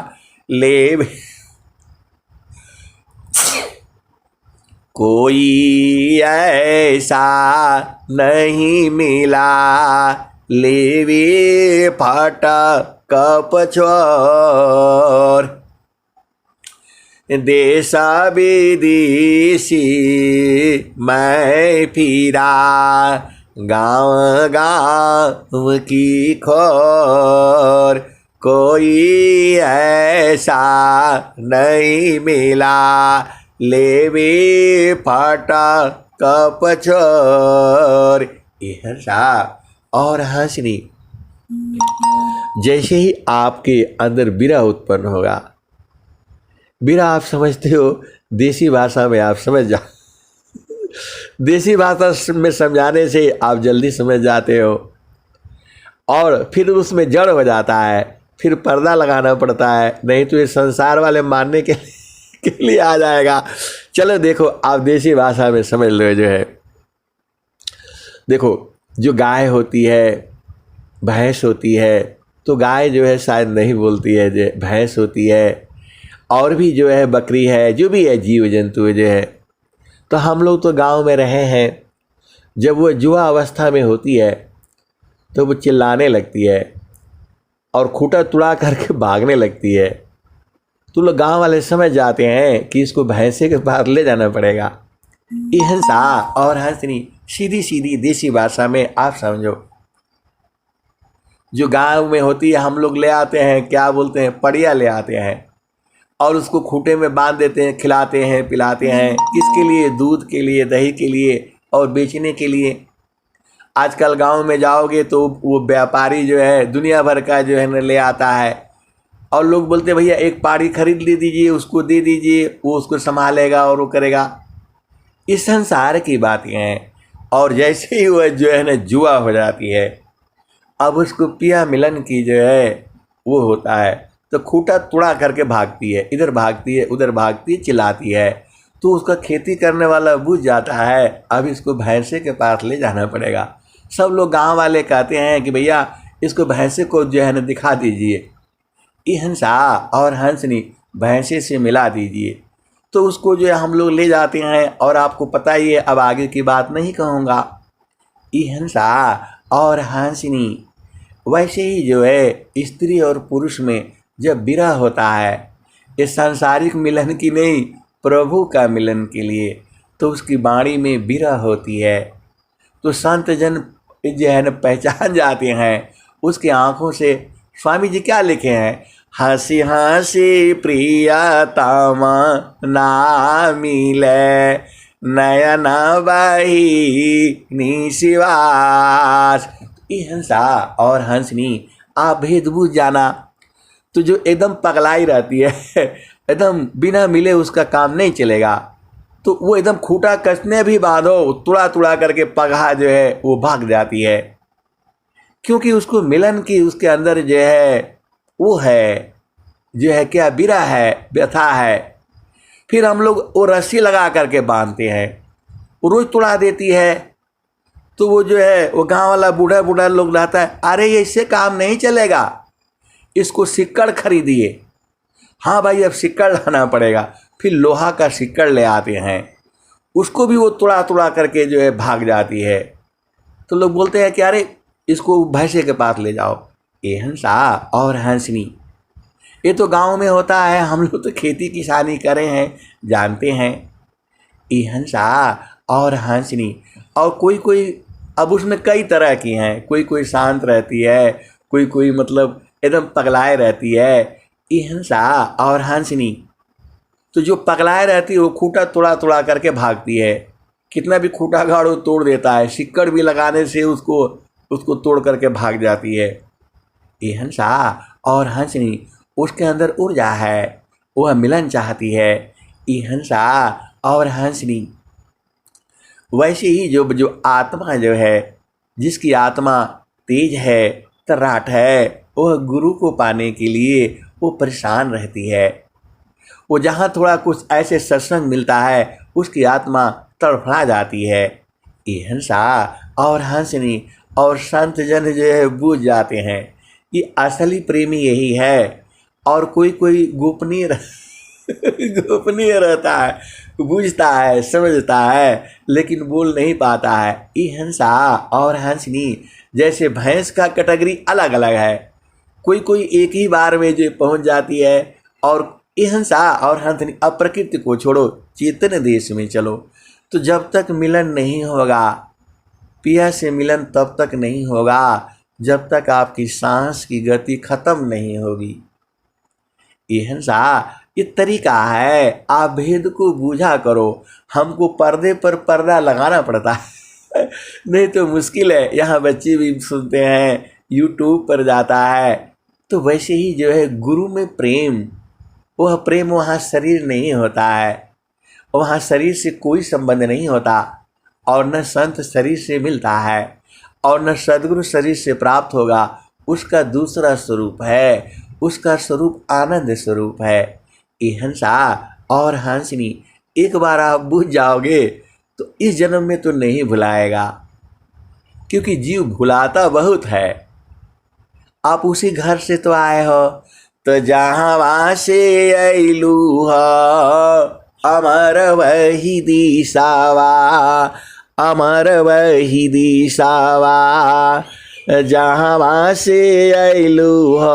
ले कोई ऐसा नहीं मिला, लेवे फाटक पछोर। देशा विदेशी मैं फिरा, गाँव गाँव की खोर कोई ऐसा नहीं मिला, लेवे फाटक पछोर। हंसा और हंसनी। जैसे ही आपके अंदर बिरह उत्पन्न होगा, बिरह आप समझते हो, देसी भाषा में आप समझ जाओ, देसी भाषा में समझाने से आप जल्दी समझ जाते हो और फिर उसमें जड़ हो जाता है, फिर पर्दा लगाना पड़ता है, नहीं तो ये संसार वाले मानने के लिए आ जाएगा। चलो देखो आप देसी भाषा में समझ लो। जो है देखो, जो गाय होती है, भैंस होती है, तो गाय जो है शायद नहीं बोलती है, जो भैंस होती है, और भी जो है बकरी है, जो भी है जीव जंतु जो है। तो हम लोग तो गांव में रहे हैं, जब वो जुआ अवस्था में होती है तो वो चिल्लाने लगती है और खूंटा तुड़ा करके भागने लगती है, तो लोग गांव वाले समझ जाते हैं कि इसको भैंसे के पास ले जाना पड़ेगा। ये हंसा और हंसनी सीधी सीधी देसी भाषा में आप समझो। जो गांव में होती है हम लोग ले आते हैं, क्या बोलते हैं, पड़िया ले आते हैं और उसको खूंटे में बांध देते हैं, खिलाते हैं, पिलाते हैं। किसके लिए? दूध के लिए, दही के लिए और बेचने के लिए। आजकल गांव में जाओगे तो वो व्यापारी जो है दुनिया भर का जो है न ले आता है और लोग बोलते हैं भैया एक पाड़ी खरीद ले दीजिए, उसको दे दीजिए, वो उसको संभालेगा और वो करेगा। इस संसार की बातें हैं। और जैसे ही वह जो है ना जुआ हो जाती है, अब उसको पिया मिलन की जो है वो होता है, तो खूंटा तुड़ा करके भागती है, इधर भागती है, उधर भागती है, चिल्लाती है। तो उसका खेती करने वाला बुझ जाता है, अब इसको भैंसे के पास ले जाना पड़ेगा। सब लोग गांव वाले कहते हैं कि भैया इसको भैंसे को जो है ना दिखा दीजिए, ये हंसा और हंसनी भैंसे से मिला दीजिए। तो उसको जो है हम लोग ले जाते हैं और आपको पता ही है, अब आगे की बात नहीं कहूँगा। ये हंसा और हंसनी वैसे ही जो है स्त्री और पुरुष में जब विरह होता है, इस सांसारिक मिलन की नहीं, प्रभु का मिलन के लिए, तो उसकी वाणी में विरह होती है। तो संत जन जो है न पहचान जाते हैं उसकी आँखों से। स्वामी जी क्या लिखे हैं? हंसी हंसी प्रियतम ना मिले, नयन बही निशिवास। ये हंसा और हंसनी आप भेद बूझ जाना। तो जो एकदम पगलाई रहती है, एकदम बिना मिले उसका काम नहीं चलेगा, तो वो एकदम खूंटा कसने भी बांधो, तुड़ा तुड़ा करके पगहा जो है वो भाग जाती है, क्योंकि उसको मिलन की उसके अंदर जो है वो है, जो है क्या, बिरह है, व्यथा है। फिर हम लोग वो रस्सी लगा करके बांधते हैं, वो रोज तुड़ा देती है। तो वो जो है वो गांव वाला बूढ़ा बूढ़ा लोग रहता है, अरे ये इससे काम नहीं चलेगा, इसको सिक्कड़ खरीदिए। हाँ भाई अब सिक्कड़ लाना पड़ेगा। फिर लोहा का सिक्कड़ ले आते हैं, उसको भी वो तुड़ा तुड़ा करके जो है भाग जाती है। तो लोग बोलते हैं कि अरे इसको भैंसे के पास ले जाओ। ये हंसा और हंसनी, ये तो गांव में होता है, हम लोग तो खेती किसानी करे हैं, जानते हैं। ये हंसा और हंसनी, और कोई कोई अब उसमें कई तरह की हैं, कोई कोई शांत रहती है, कोई कोई मतलब एकदम पगलाए रहती है। ये हंसा और हंसनी, तो जो पगलाए रहती है वो खूंटा तोड़ा तोड़ा करके भागती है, कितना भी खूंटा गाड़ो तोड़ देता है, सिक्कड़ भी लगाने से उसको उसको तोड़ करके भाग जाती है। ये हंसा और हंसनी, उसके अंदर ऊर्जा है, वह मिलन चाहती है। ये हंसा और हंसनी, वैसे ही जो जो आत्मा जो है, जिसकी आत्मा तेज है, तर्राट है, वह गुरु को पाने के लिए वो परेशान रहती है। वो जहाँ थोड़ा कुछ ऐसे सत्संग मिलता है, उसकी आत्मा तड़फड़ा जाती है। ये हंसा और हंसनी और संत जन जो है बूझ जाते हैं, ये असली प्रेमी यही है। और कोई कोई गोपनीय गोपनीय रहता है, बूझता है, समझता है, लेकिन बोल नहीं पाता है। ये हंसा और हंसनी, जैसे भैंस का कैटेगरी अलग अलग है, कोई कोई एक ही बार में जो पहुंच जाती है। और ये हंसा और हंसनी, अब प्रकृति को छोड़ो, चेतन देश में चलो, तो जब तक मिलन नहीं होगा, पिया से मिलन तब तक नहीं होगा जब तक आपकी सांस की गति खत्म नहीं होगी। ये हंसा, ये तरीका है, आप भेद को बूझा करो। हमको पर्दे पर पर्दा लगाना पड़ता है नहीं तो मुश्किल है। यहाँ बच्चे भी सुनते हैं, यूट्यूब पर जाता है। तो वैसे ही जो है गुरु में प्रेम, वह प्रेम वहाँ शरीर नहीं होता है, वहाँ शरीर से कोई संबंध नहीं होता, और न संत शरीर से मिलता है और न सद्गुरु शरीर से प्राप्त होगा। उसका दूसरा स्वरूप है, उसका स्वरूप आनंद स्वरूप है। ये हंसा और हंसनी, एक बार आप बुझ जाओगे तो इस जन्म में तो नहीं भुलाएगा, क्योंकि जीव भुलाता बहुत है। आप उसी घर से तो आए हो, तो जहाँ वहाँ से अइलू हो, अमर वही दिशावा, अमर वही दिशावा, जहाँ वहाँ से अइलू हो,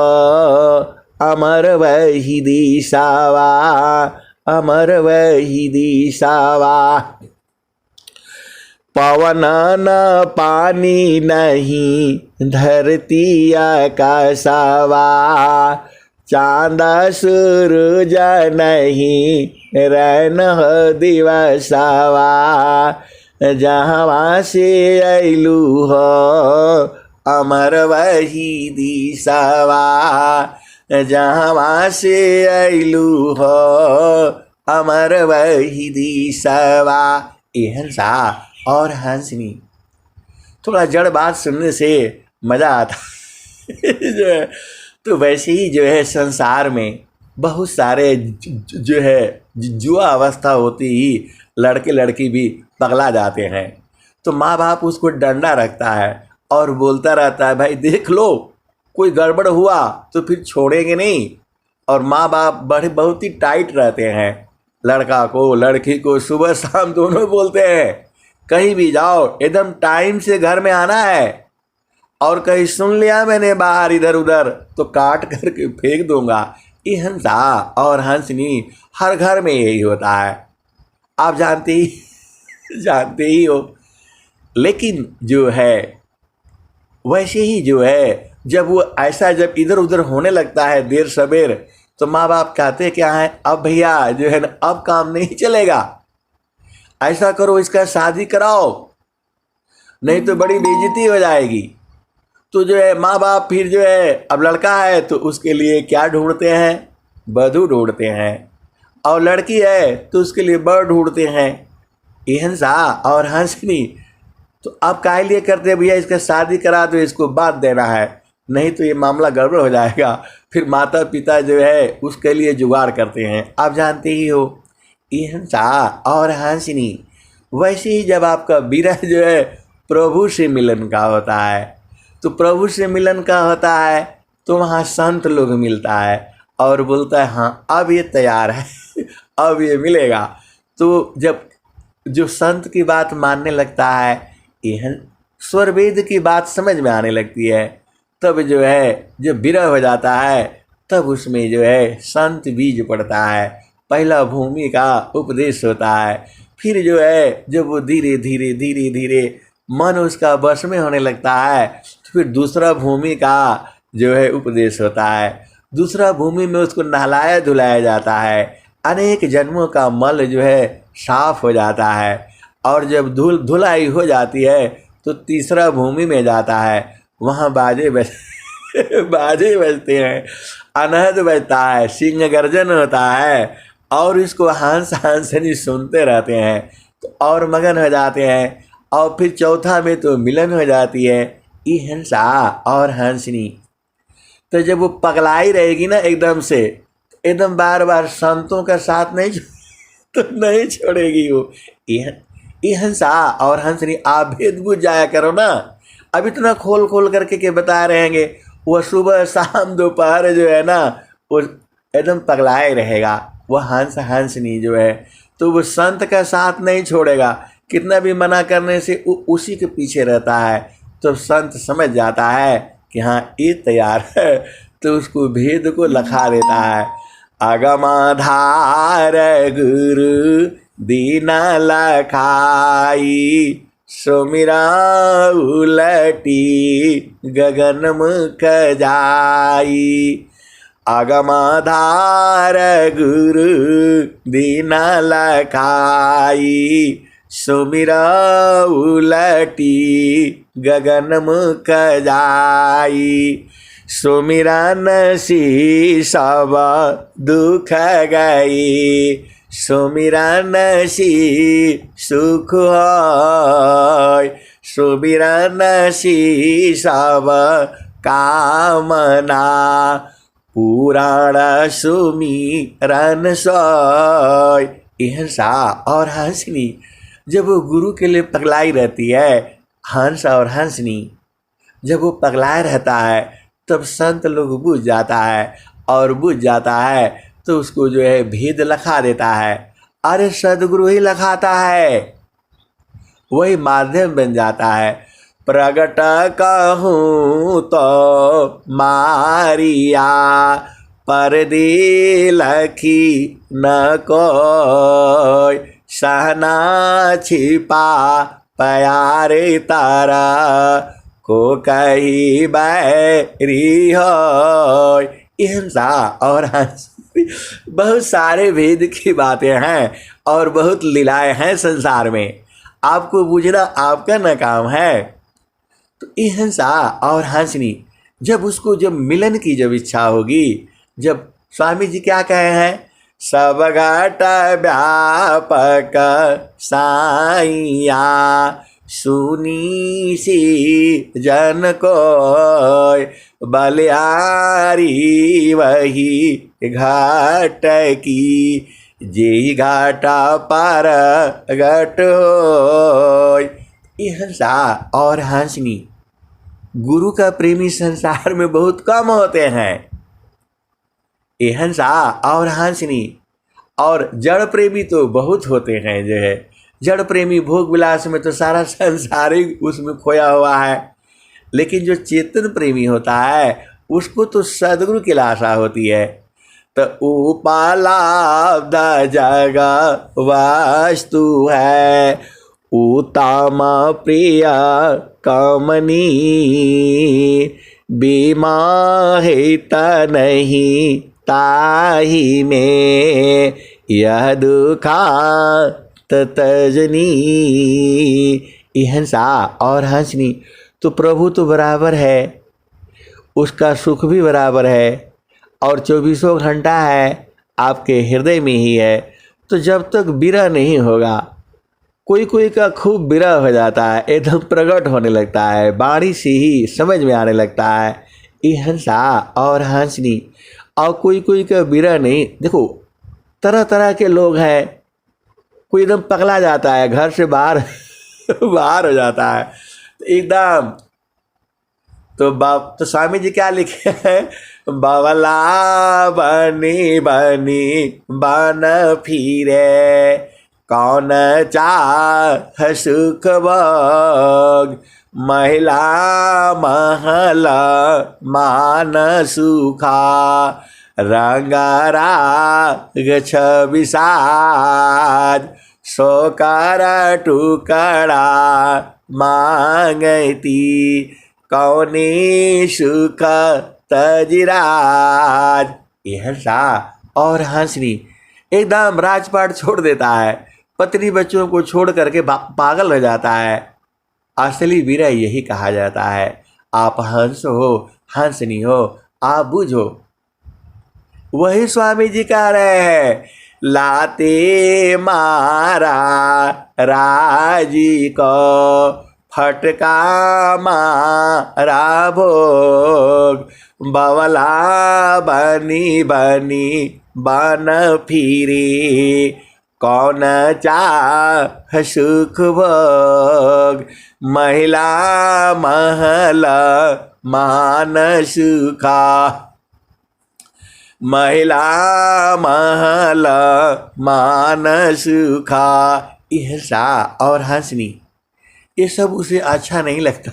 अमर वही दिशावा, अमर वही दिशावा। पवन न पानी नहीं धरती आकाशवा, चांदा सूरज नहीं रैन दिवसवा, जहाँ से अइलू हो, अमर वही दिशावा, जहाँ से अइलू हो, अमर वही दिशावा। ये हंसा और हंसनी, थोड़ा जड़ बात सुनने से मज़ा आता जो है। तो वैसे ही जो है संसार में बहुत सारे जो है जुआ अवस्था होती ही लड़के लड़की भी पगला जाते हैं। तो माँ बाप उसको डंडा रखता है और बोलता रहता है, भाई देख लो, कोई गड़बड़ हुआ तो फिर छोड़ेंगे नहीं। और माँ बाप बहुत ही टाइट रहते हैं, लड़का को लड़की को सुबह शाम दोनों बोलते हैं, कहीं भी जाओ एकदम टाइम से घर में आना है, और कहीं सुन लिया मैंने बाहर इधर उधर तो काट करके फेंक दूंगा। ये हंसा और हंसनी हर घर में यही होता है, आप जानते ही हो। लेकिन जो है वैसे ही जो है, जब वो ऐसा जब इधर उधर होने लगता है देर सवेर, तो माँ बाप कहते क्या है, अब भैया जो है ना, अब काम नहीं चलेगा, ऐसा करो इसका शादी कराओ, नहीं तो बड़ी बेइज्जती हो जाएगी। तो जो है माँ बाप फिर जो है, अब लड़का है तो उसके लिए क्या ढूंढते हैं, वधू ढूंढते हैं, और लड़की है तो उसके लिए बर ढूंढते हैं। ये हंसा और हंसनी, तो अब काहे लिए करते हैं, भैया इसका शादी करा दो, इसको बात देना है, नहीं तो ये मामला गड़बड़ हो जाएगा। फिर माता पिता जो है उसके लिए जुगाड़ करते हैं, आप जानते ही हो। ये हंसा और हंसनी, वैसे ही जब आपका विरह जो है प्रभु से मिलन का होता है, तो प्रभु से मिलन का होता है तो वहाँ संत लोग मिलता है और बोलता है हाँ अब ये तैयार है अब ये मिलेगा। तो जब जो संत की बात मानने लगता है, यह स्वर वेद की बात समझ में आने लगती है, तब जो है जब विरह हो जाता है तब उसमें जो है संत बीज पड़ता है। पहला भूमि का उपदेश होता है, फिर जो है जब वो धीरे धीरे धीरे धीरे मन उसका वश में होने लगता है तो फिर दूसरा भूमि का जो है उपदेश होता है। दूसरा भूमि में उसको नहलाया धुलाया जाता है, अनेक जन्मों का मल जो है साफ हो जाता है, और जब धुलाई हो जाती है तो तीसरा भूमि में जाता है। वहाँ बाजे बाजे बजते हैं, अनहद बजता है, सिंह गर्जन होता है, और इसको हंस हंसनी सुनते रहते हैं तो और मगन हो जाते हैं। और फिर चौथा में तो मिलन हो जाती है, ई हंसा और हंसनी। तो जब वो पगलाई रहेगी ना एकदम से, एकदम बार बार संतों का साथ नहीं तो नहीं छोड़ेगी वो। ये हंसा और हंसनी, आप भेद बुझ जाया करो ना। अब इतना खोल खोल करके के बता रहेंगे, वो सुबह शाम दोपहर जो है ना वो एकदम पगलाए रहेगा। वह हंस हंसनी जो है तो वो संत का साथ नहीं छोड़ेगा, कितना भी मना करने से उसी के पीछे रहता है। तो संत समझ जाता है कि हाँ ये तैयार है, तो उसको भेद को लखा देता है। अगमाधार गुरु दीना लखाई, सुमिरा उलटी गगन मुख जाई। अगमाधार गुरु दीना लखाई, सुमिरा उलटी गगन मुख जाई। सुमिरन सी सब दुख गई, सुमिरन सी सुख होय। सुमिरन सी सब कामना, पुराण सुमिरन सोय। हंसा और हंसनी, जब वो गुरु के लिए पगलाई रहती है, हंस और हंसनी जब वो पगलाया रहता है तब संत लोग बुझ जाता है, और बुझ जाता है तो उसको जो है भेद लखा देता है। अरे सदगुरु ही लखाता है, वही माध्यम बन जाता है। प्रगट कहूँ तो मारिया, परदे लखी न कोय। सहना छिपा प्यारे तारा, को कही बैरी होय। हिंसा और हंसी, बहुत सारे भेद की बातें हैं और बहुत लीलाएं हैं संसार में, आपको बुझना आपका न काम है। तो हिंसा और हंसनी, जब उसको जब मिलन की जब इच्छा होगी, जब स्वामी जी क्या कहे हैं, सब घट व्यापक साइया, सुनी सी जन को बलियारी वही घाट की, जे घाटा पर घट होय। हंसा और हंसनी, गुरु का प्रेमी संसार में बहुत कम होते हैं। ये हंसा और हंसनी, और जड़ प्रेमी तो बहुत होते हैं। जो है जड़ प्रेमी भोग विलास में तो सारा संसार ही उसमें खोया हुआ है, लेकिन जो चेतन प्रेमी होता है उसको तो सदगुरु की लाशा होती है। तो उपालाब्ध जगा वास्तु है, उत्तम प्रिय कमनी, बीमाहित नहीं ताही में, यह दुखा तजनी। हंसा और हंसनी, तो प्रभु तो बराबर है, उसका सुख भी बराबर है, और 24 घंटा है आपके हृदय में ही है। तो जब तक विरह नहीं होगा, कोई कोई का खूब विरह हो जाता है, एकदम प्रकट होने लगता है, बाणी से ही समझ में आने लगता है। ये हंसा और हंसनी, और कोई कोई का विरह नहीं। देखो तरह तरह के लोग हैं, कोई एकदम पगला जाता है, घर से बाहर बाहर हो जाता है एकदम। तो स्वामी जी क्या लिखे हैं, बावला बनी बनी बन फिरे, कौन चाह सुख भोग, महिला महल मान सुखा, रंगरा छवि साज, सोकर टुकड़ा मांगती, कौनी सुख तजराज। ये हंसा और हंसनी एकदम राजपाट छोड़ देता है, पत्नी बच्चों को छोड़ करके पागल हो जाता है। असली विरह यही कहा जाता है। आप हंस हो, हंसनी हो, आप बुझो। वही स्वामी जी कह रहे हैं, लाते मारा राजी को, फटका मारा भोग, बवला बनी बनी बन फिरी, कौन चाह सुख भोग, महिला महल मान सुखा, महिला महल मान सुखा। यह सा और हंसनी ये सब उसे अच्छा नहीं लगता।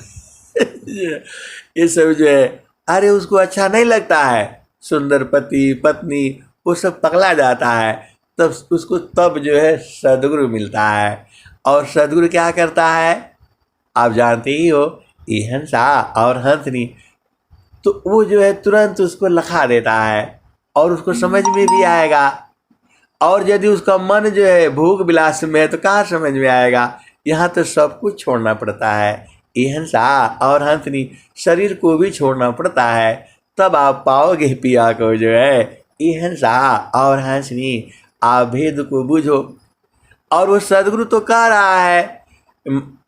ये सब जो है, अरे उसको अच्छा नहीं लगता है। सुंदर पति पत्नी वो सब पगला जाता है। तब उसको तब जो है सदगुरु मिलता है। और सदगुरु क्या करता है आप जानते ही हो, ये हंसा और हंसनी, तो वो जो है तुरंत उसको लखा देता है और उसको समझ में भी आएगा। और यदि उसका मन जो है भोग विलास में है तो कहाँ समझ में आएगा। यहाँ तो सब कुछ छोड़ना पड़ता है। ये हंसा और हंसनी शरीर को भी छोड़ना पड़ता है, तब आप पाओगे पिया को जो है। ये हंसा और हंसनी आप भेद को बूझो। और वो सदगुरु तो कह रहा है,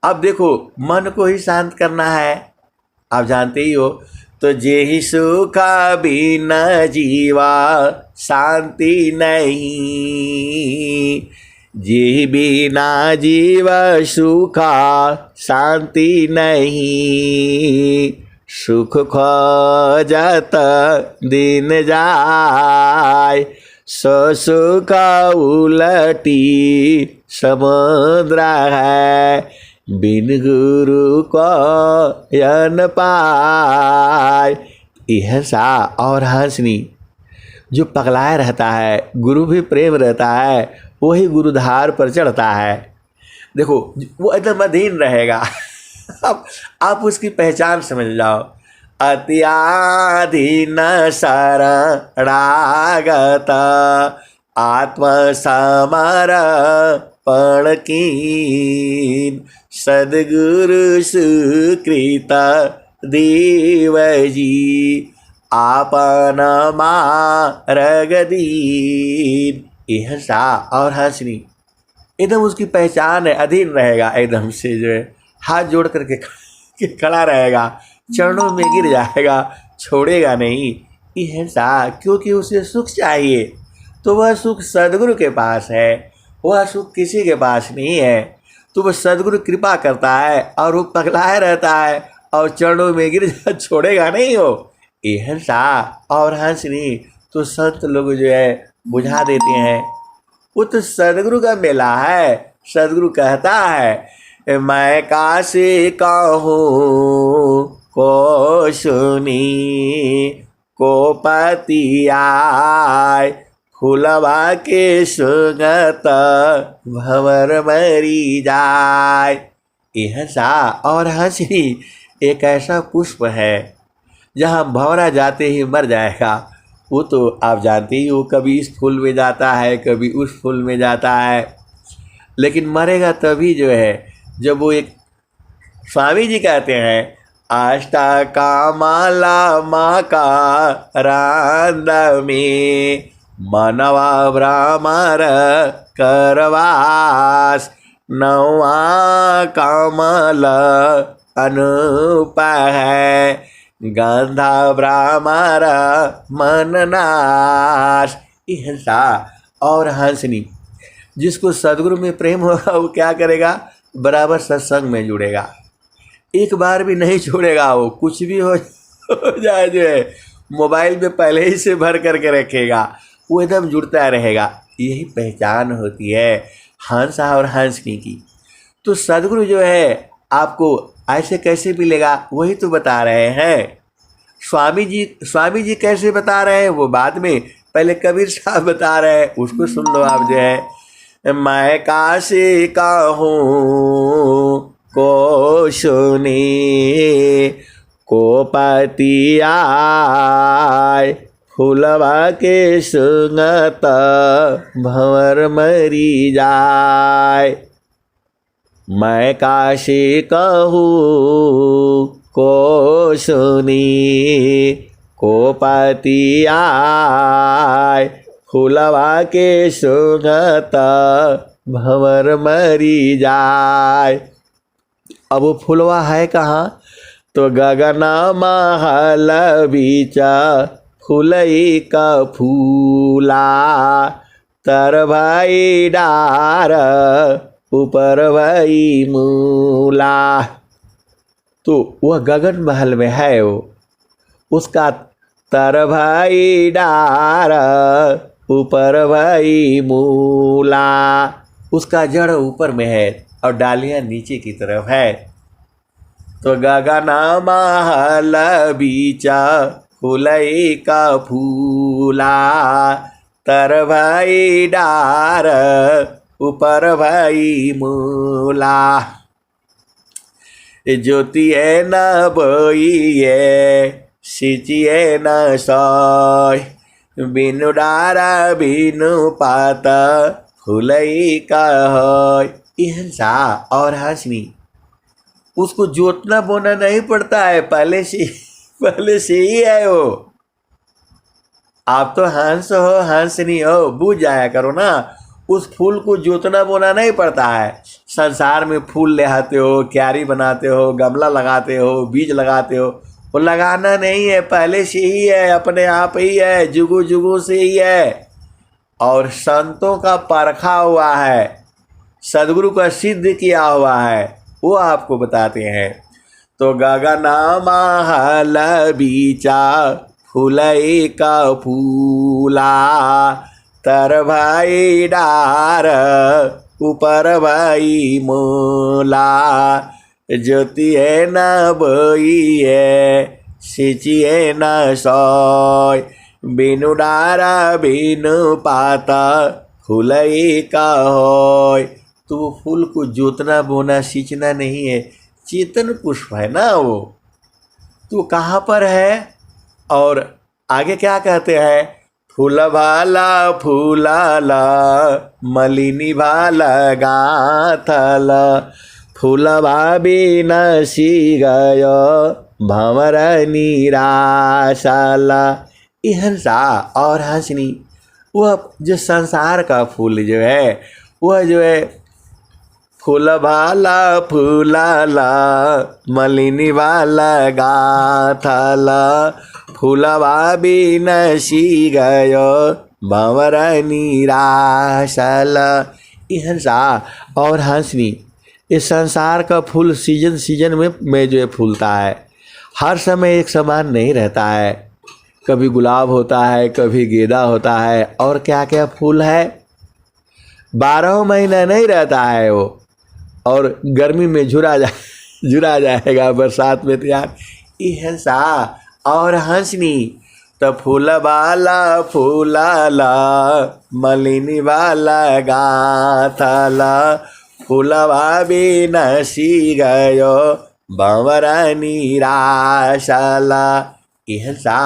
अब देखो मन को ही शांत करना है, आप जानते ही हो। तो जे ही सुखा बिना जीवा शांति नहीं, जे बिना जीवा सुखा शांति नहीं, सुख खोजत दिन जाय, सो सुख उलटी समुद्र है, बिन गुरु को यन पाय। यह सा और हंसनी जो पगलाया रहता है, गुरु भी प्रेम रहता है, वही गुरुधार पर चढ़ता है। देखो वो एकदम अधीन रहेगा। अब आप उसकी पहचान समझ जाओ। अत्याधीन शरणागत आत्मसमर्पण कीन, सद्गुरु सुकृत देव जी आपन मार्ग दीन। यह सा और हंसनी एकदम उसकी पहचान है, अधीन रहेगा एकदम से, जो है हाथ जोड़ करके खड़ा रहेगा, चरणों में गिर जाएगा, छोड़ेगा नहीं। यह सा क्योंकि उसे सुख चाहिए, तो वह सुख सदगुरु के पास है, वह सुख किसी के पास नहीं है। तो वह सदगुरु कृपा करता है और वो पगलाया रहता है और चरणों में गिर जा, छोड़ेगा नहीं हो। यह सा और हंसनी तो संत लोग जो है बुझा देते हैं। वो तो सदगुरु का मेला है। सदगुरु कहता है, मैं काशी कहूँ को सुनी, को पति आय, फूलवा के सुगत भंवर मरी जाय। यह सा और हंसनी एक ऐसा पुष्प है जहाँ भंवरा जाते ही मर जाएगा। वो तो आप जानते ही हो, कभी इस फूल में जाता है, कभी उस फूल में जाता है, लेकिन मरेगा तभी जो है जब वो एक, स्वामी जी कहते हैं, आष्टा का माला माँ का रांद में, मनवा भ्रमर करवास, नवा कमल अनूप है, गंधा भ्रमर मननाश। हिंसा और हंसनी जिसको सदगुरु में प्रेम होगा वो क्या करेगा, बराबर सत्संग में जुड़ेगा, एक बार भी नहीं छोड़ेगा। वो कुछ भी हो जाए जो है मोबाइल में पहले ही से भर करके रखेगा, वो एकदम जुड़ता रहेगा। यही पहचान होती है। हंसा और हंसनी की। तो सदगुरु जो है आपको ऐसे कैसे मिलेगा वही तो बता रहे हैं। स्वामी जी कैसे बता रहे हैं वो बाद में, पहले कबीर साहब बता रहे हैं, उसको सुन लो आप जो है। मैं काशी का हूँ को सुनी को पति आय फूलवा के सुंगत भंवर मरी जाय। मैं काशी कहूँ को सुनी को पति आय फूलवा के सुंगत भंवर मरी जाय। अब वो फूलवा है कहाँ? तो गगन महल बीच फूलई का फूला तर भाई डार ऊपर भाई मूला। तो वह गगन महल में है वो, उसका तर भाई डार ऊपर भाई मूला, उसका जड़ ऊपर में है और डालियां नीचे की तरफ है। तो गगन महल बीचा फूलई का फूला तर भाई डार ऊपर भाई मूला। ज्योतिए न बोइए सिंचिए न सोय बिनु डारा बिनु पात फूलई का होय। हंसा और हंसनी, उसको जोतना बोना नहीं पड़ता है, पहले से ही है वो। आप तो हंस हो हंसनी हो, बूझ जाया करो ना। उस फूल को जोतना बोना नहीं पड़ता है। संसार में फूल ले आते हो, क्यारी बनाते हो, गमला लगाते हो, बीज लगाते हो, वो लगाना नहीं है, पहले से ही है, अपने आप ही है, जुगू जुगू से ही है। और संतों का परखा हुआ है, सदगुरु का सिद्ध किया हुआ है, वो आपको बताते हैं। तो गगन महल बीचा फूलई का फूला तर भाई डार ऊपर भाई मूला। ज्योतिए न बोइए सिंचिए न सोय बिनु डारा बिनु पाता फूलई का होय। तो वो फूल को जोतना बोना सींचना नहीं है, चेतन पुष्प है ना वो। तो कहाँ पर है? और आगे क्या कहते हैं? फूल भाला फूलाला मलिनी भाला गाथल फूलवा बिनसी गयो भंवर निराशाला। हंसा और हंसनी, वह जो संसार का फूल जो है, वह जो है फूल भाला फूलाला मलिनी वाला गाथला फूलवा बिनसी गयो भंवर निराशला। हंसा और हंसनी, इस संसार का फूल सीजन में जो है फूलता है, हर समय एक समान नहीं रहता है। कभी गुलाब होता है, कभी गेंदा होता है, और क्या क्या फूल है, 12 महीना नहीं रहता है वो। और गर्मी में झुरा जाएगा, बरसात में तैयार। हंसा और हंसनी, तो फूल वाला फूलाला मलिनी वाला गाथला फूलवा बिनसी गयो भंवर निराशला। हंसा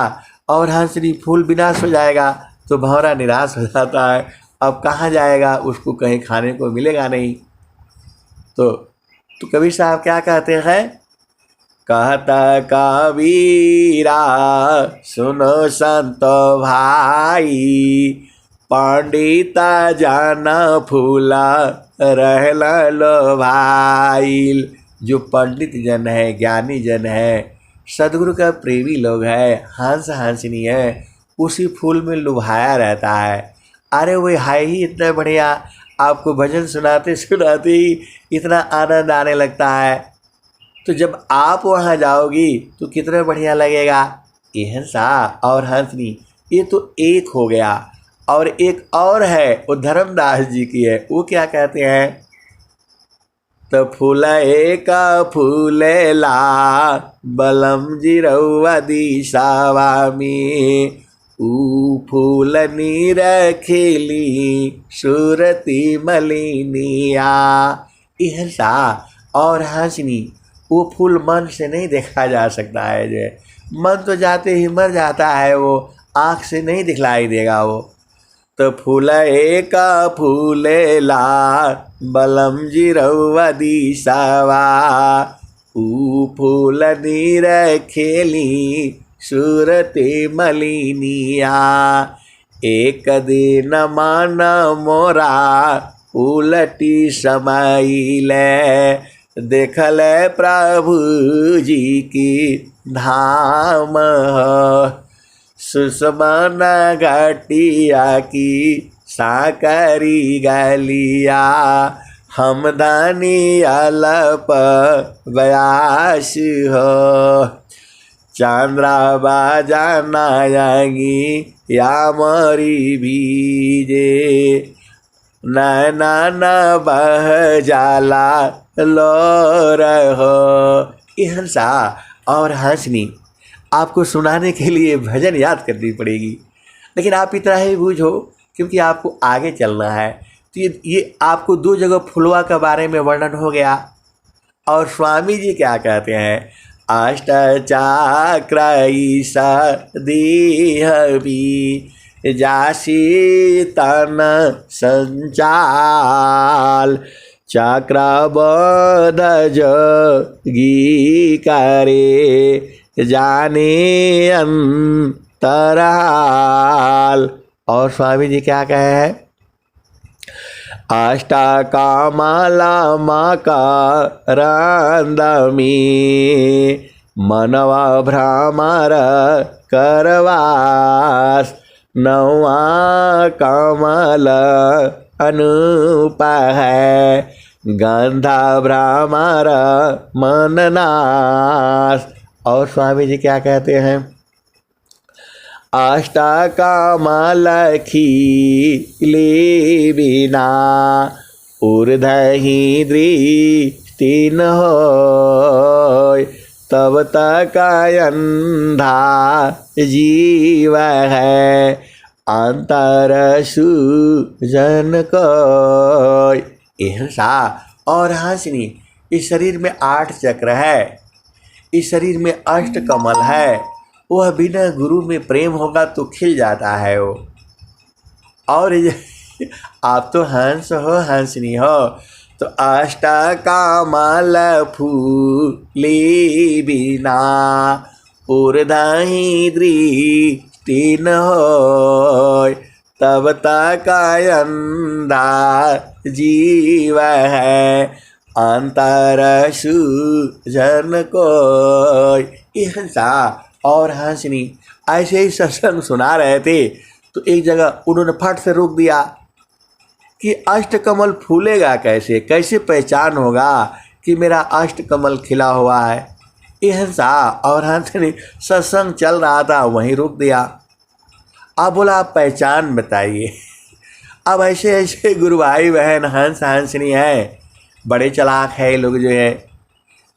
और हंसनी, फूल विनाश हो जाएगा तो भंवरा निराश हो जाता है। अब कहाँ जाएगा, उसको कहीं खाने को मिलेगा नहीं। तो कबीर साहब क्या कहते हैं? कहता कबीरा सुनो संतो भाई पंडिता जाना फूला रहला लो भाई। जो पंडित जन है, ज्ञानी जन है, सदगुरु का प्रेमी लोग है, हंस हंसनी है, उसी फूल में लुभाया रहता है। अरे वो है ही इतना बढ़िया, आपको भजन सुनाते सुनाते ही इतना आनंद आने लगता है। तो जब आप वहाँ जाओगी तो कितना बढ़िया लगेगा। हंसा और हंसनी, ये तो एक हो गया। और एक और है वो धर्मदास जी की है, वो क्या कहते हैं, तो फूले का फूलेला बलम जी रउआ दिशावा में, ऊ फूल नीर खिली सूरती मलिनिया। इहसा और हंसनी, वो फूल मन से नहीं देखा जा सकता है, जो है मन तो जाते ही मर जाता है, वो आँख से नहीं दिखलाई देगा वो। तो फूले का फूलेला बलम जी रउआ दिशावा, ऊ फूल नीर खेली सूरते मलिनिया। एक दिन मन मोरा उलटी समाइले, देखल प्रभु जी की धाम, सुषमन घटिया की साकरी गलिया, हमदानी अलप बयास हो। चांद्रा बाजा नायंगी या मरी बीजे, नैना न बह जाला लो रहो। हंसा और हंसनी आपको सुनाने के लिए भजन याद करनी पड़ेगी, लेकिन आप इतना ही बूझो क्योंकि आपको आगे चलना है। तो ये आपको दो जगह फुलवा के बारे में वर्णन हो गया। और स्वामी जी क्या कहते हैं, अष्ट चक्र ईसा देह भी जासी तन संचाल, चक्रबोध जोगी करे जाने अंतराल। और स्वामी जी क्या कहे हैं, अष्टकामाला मकरंदमी, मनवा भ्रमर करवास, नवा कमल अनूप है, गंधा भ्रमर मननाश। और स्वामी जी क्या कहते हैं, अष्टकमल खिले बिना ऊर्ध्वहि दृष्टि न होय, तब तक अंधा जीव है अंतर सुजन कोय। हिंसा और हंसनी, इस शरीर में 8 चक्र है, इस शरीर में 8 कमल है, वह बिना गुरु में प्रेम होगा तो खिल जाता है वो। और आप तो हंस हो, हंसनी हो, तो अष्टकमल फूले बिना ऊर्ध्वहि दृष्टि न होय, तब तक अंधा जीव है अंतर सुजन कोय। हंसा और हंसनी ऐसे ही सत्संग सुना रहे थे, तो एक जगह उन्होंने फट से रोक दिया कि अष्टकमल फूलेगा कैसे, कैसे पहचान होगा कि मेरा अष्टकमल खिला हुआ है। हंसा और हंसनी सत्संग चल रहा था, वहीं रोक दिया। अब बोला आप पहचान बताइए। अब ऐसे ऐसे गुरु भाई बहन हंस हंसनी है, बड़े चालाक है ये लोग जो है।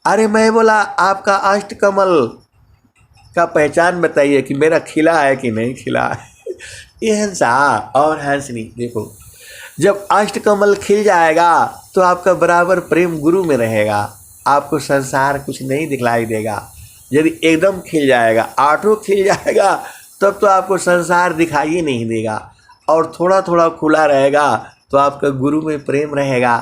अरे मैं बोला आपका अष्टकमल का पहचान बताइए कि मेरा खिला है कि नहीं खिला है। ये हंसा और हंसनी, देखो जब अष्टकमल खिल जाएगा तो आपका बराबर प्रेम गुरु में रहेगा, आपको संसार कुछ नहीं दिखलाई देगा। यदि एकदम खिल जाएगा, 8 खिल जाएगा, तब तो आपको संसार दिखाई नहीं देगा। और थोड़ा थोड़ा खुला रहेगा तो आपका गुरु में प्रेम रहेगा।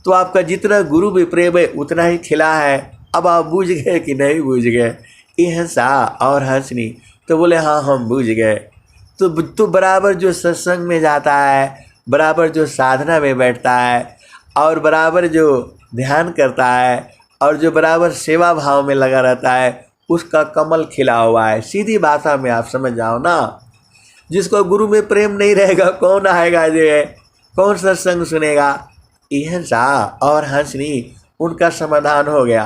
तो आपका जितना गुरु में प्रेम है उतना ही खिला है। अब आप बूझ गए कि नहीं बूझ गए। ये हंसा और हंसनी तो बोले हाँ हम बूझ गए। तो बराबर जो सत्संग में जाता है, बराबर जो साधना में बैठता है, और बराबर जो ध्यान करता है, और जो बराबर सेवा भाव में लगा रहता है, उसका कमल खिला हुआ है। सीधी भाषा में आप समझ जाओ ना। जिसको गुरु में प्रेम नहीं रहेगा कौन आएगा, जो है कौन सत्संग सुनेगा। हंसा और हंसनी उनका समाधान हो गया।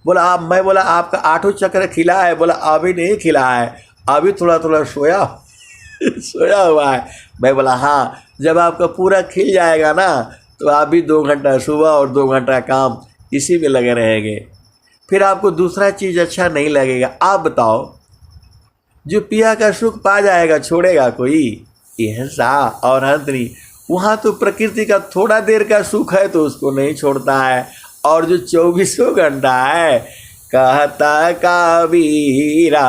बोला आप, मैं बोला आपका 8 चक्र खिला है, बोला अभी नहीं खिला है, अभी थोड़ा थोड़ा सोया। सोया हुआ है। मैं बोला हाँ, जब आपका पूरा खिल जाएगा ना तो आप भी 2 घंटा सुबह और 2 घंटा काम इसी में लगे रहेंगे, फिर आपको दूसरा चीज़ अच्छा नहीं लगेगा। आप बताओ, जो पिया का सुख पा जाएगा छोड़ेगा कोई? यह सा और अंत नहीं। वहाँ तो प्रकृति का थोड़ा देर का सुख है तो उसको नहीं छोड़ता है, और जो 24 घंटा है, कहता कबीरा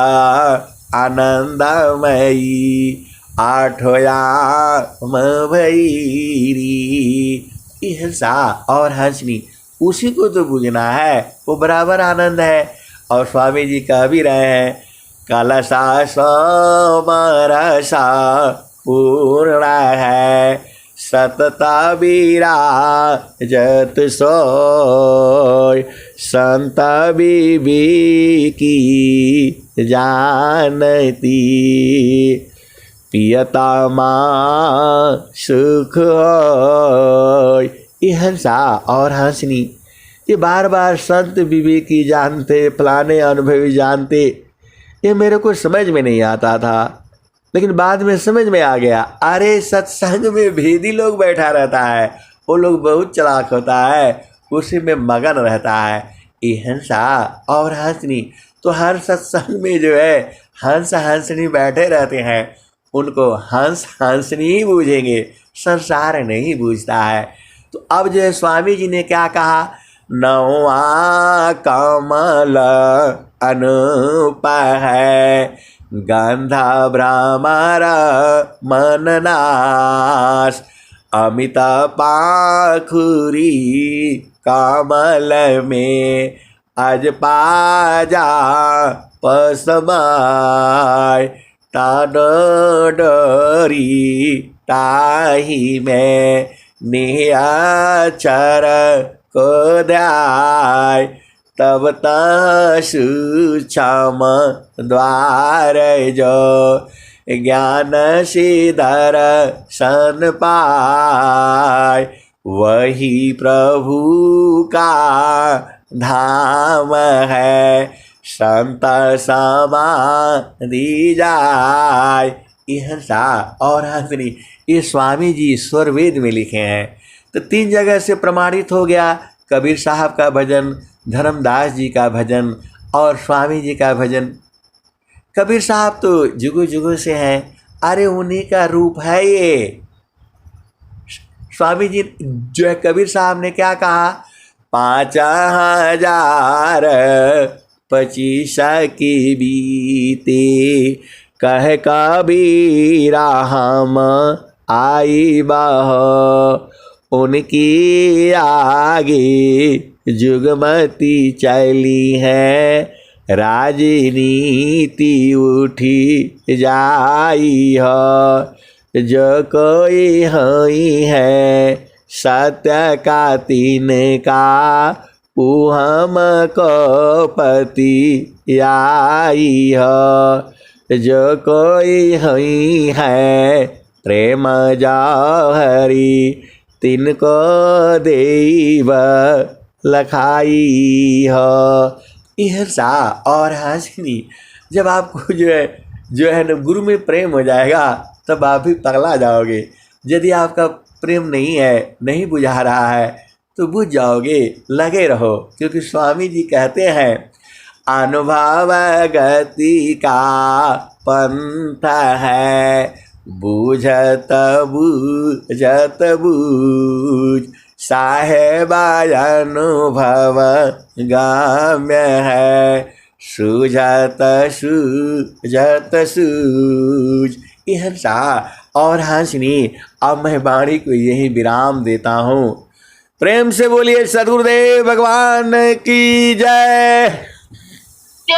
आनंदमयी आठोयाम भैरी। यह सा और हंसनी, उसी को तो बुझना है, वो बराबर आनंद है। और स्वामी जी कह भी रहे हैं, कलशा समरसा पूर्ण है, सतता विराजत सोय, संत विवेकी जानती, पियता माँ सुख होय। ये हंसा और हंसनी, ये बार बार संत विवेकी जानते, फलाने अनुभवी जानते, ये मेरे को समझ में नहीं आता था, लेकिन बाद में समझ में आ गया। अरे सत्संग में भेदी लोग बैठा रहता है, वो लोग बहुत चालाक होता है, उसी में मगन रहता है। ये हंसा और हंसनी, तो हर सत्संग में जो है हंस हंसनी बैठे रहते हैं, उनको हंस हंसनी ही बूझेंगे, संसार नहीं बूझता है। तो अब जो है स्वामी जी ने क्या कहा, नौआ कमल अनूप है, गंधा भ्रमर मननाश, अमित पाखुरी कमल में आज पाजा पसमाय, तानो डोरी ताही में नियाचर को द्याय, तब सूक्ष्म द्वार जो ज्ञान सिधर सन पाय, वही प्रभु का धाम है, संत समाधि जाय। यह सा और हंसनी, ये स्वामी जी ईश्वर वेद में लिखे हैं। तो 3 जगह से प्रमाणित हो गया, कबीर साहब का भजन, धर्मदास जी का भजन और स्वामी जी का भजन। कबीर साहब तो जुगों जुगों से हैं, अरे उन्हीं का रूप है ये। स्वामी जी जो है, कबीर साहब ने क्या कहा, 5025 की बीते, कह कबीरा हम आई बह, उनकी आगे जुगमती चली है, राजनीति उठी जाई है, जो कोई हई है सत्य का तिनका, हम को पति आई है, जो कोई हई है प्रेम जौहरी, तिनको देव लखाई हो। यह सा और हंसनी, जब आपको जो है ना गुरु में प्रेम हो जाएगा तब आप भी पगला जाओगे। यदि आपका प्रेम नहीं है, नहीं बुझा रहा है, तो बुझ जाओगे, लगे रहो, क्योंकि स्वामी जी कहते हैं, अनुभव गति का पंथ है, बूझत बूझत बूझ, साहेबा अनुभव गाम्य है, सूझत सूझत सूझ। यह सा और हंसनी, अब मैं वाणी को यही विराम देता हूँ। प्रेम से बोलिए सद्गुरुदेव भगवान की जय। जय।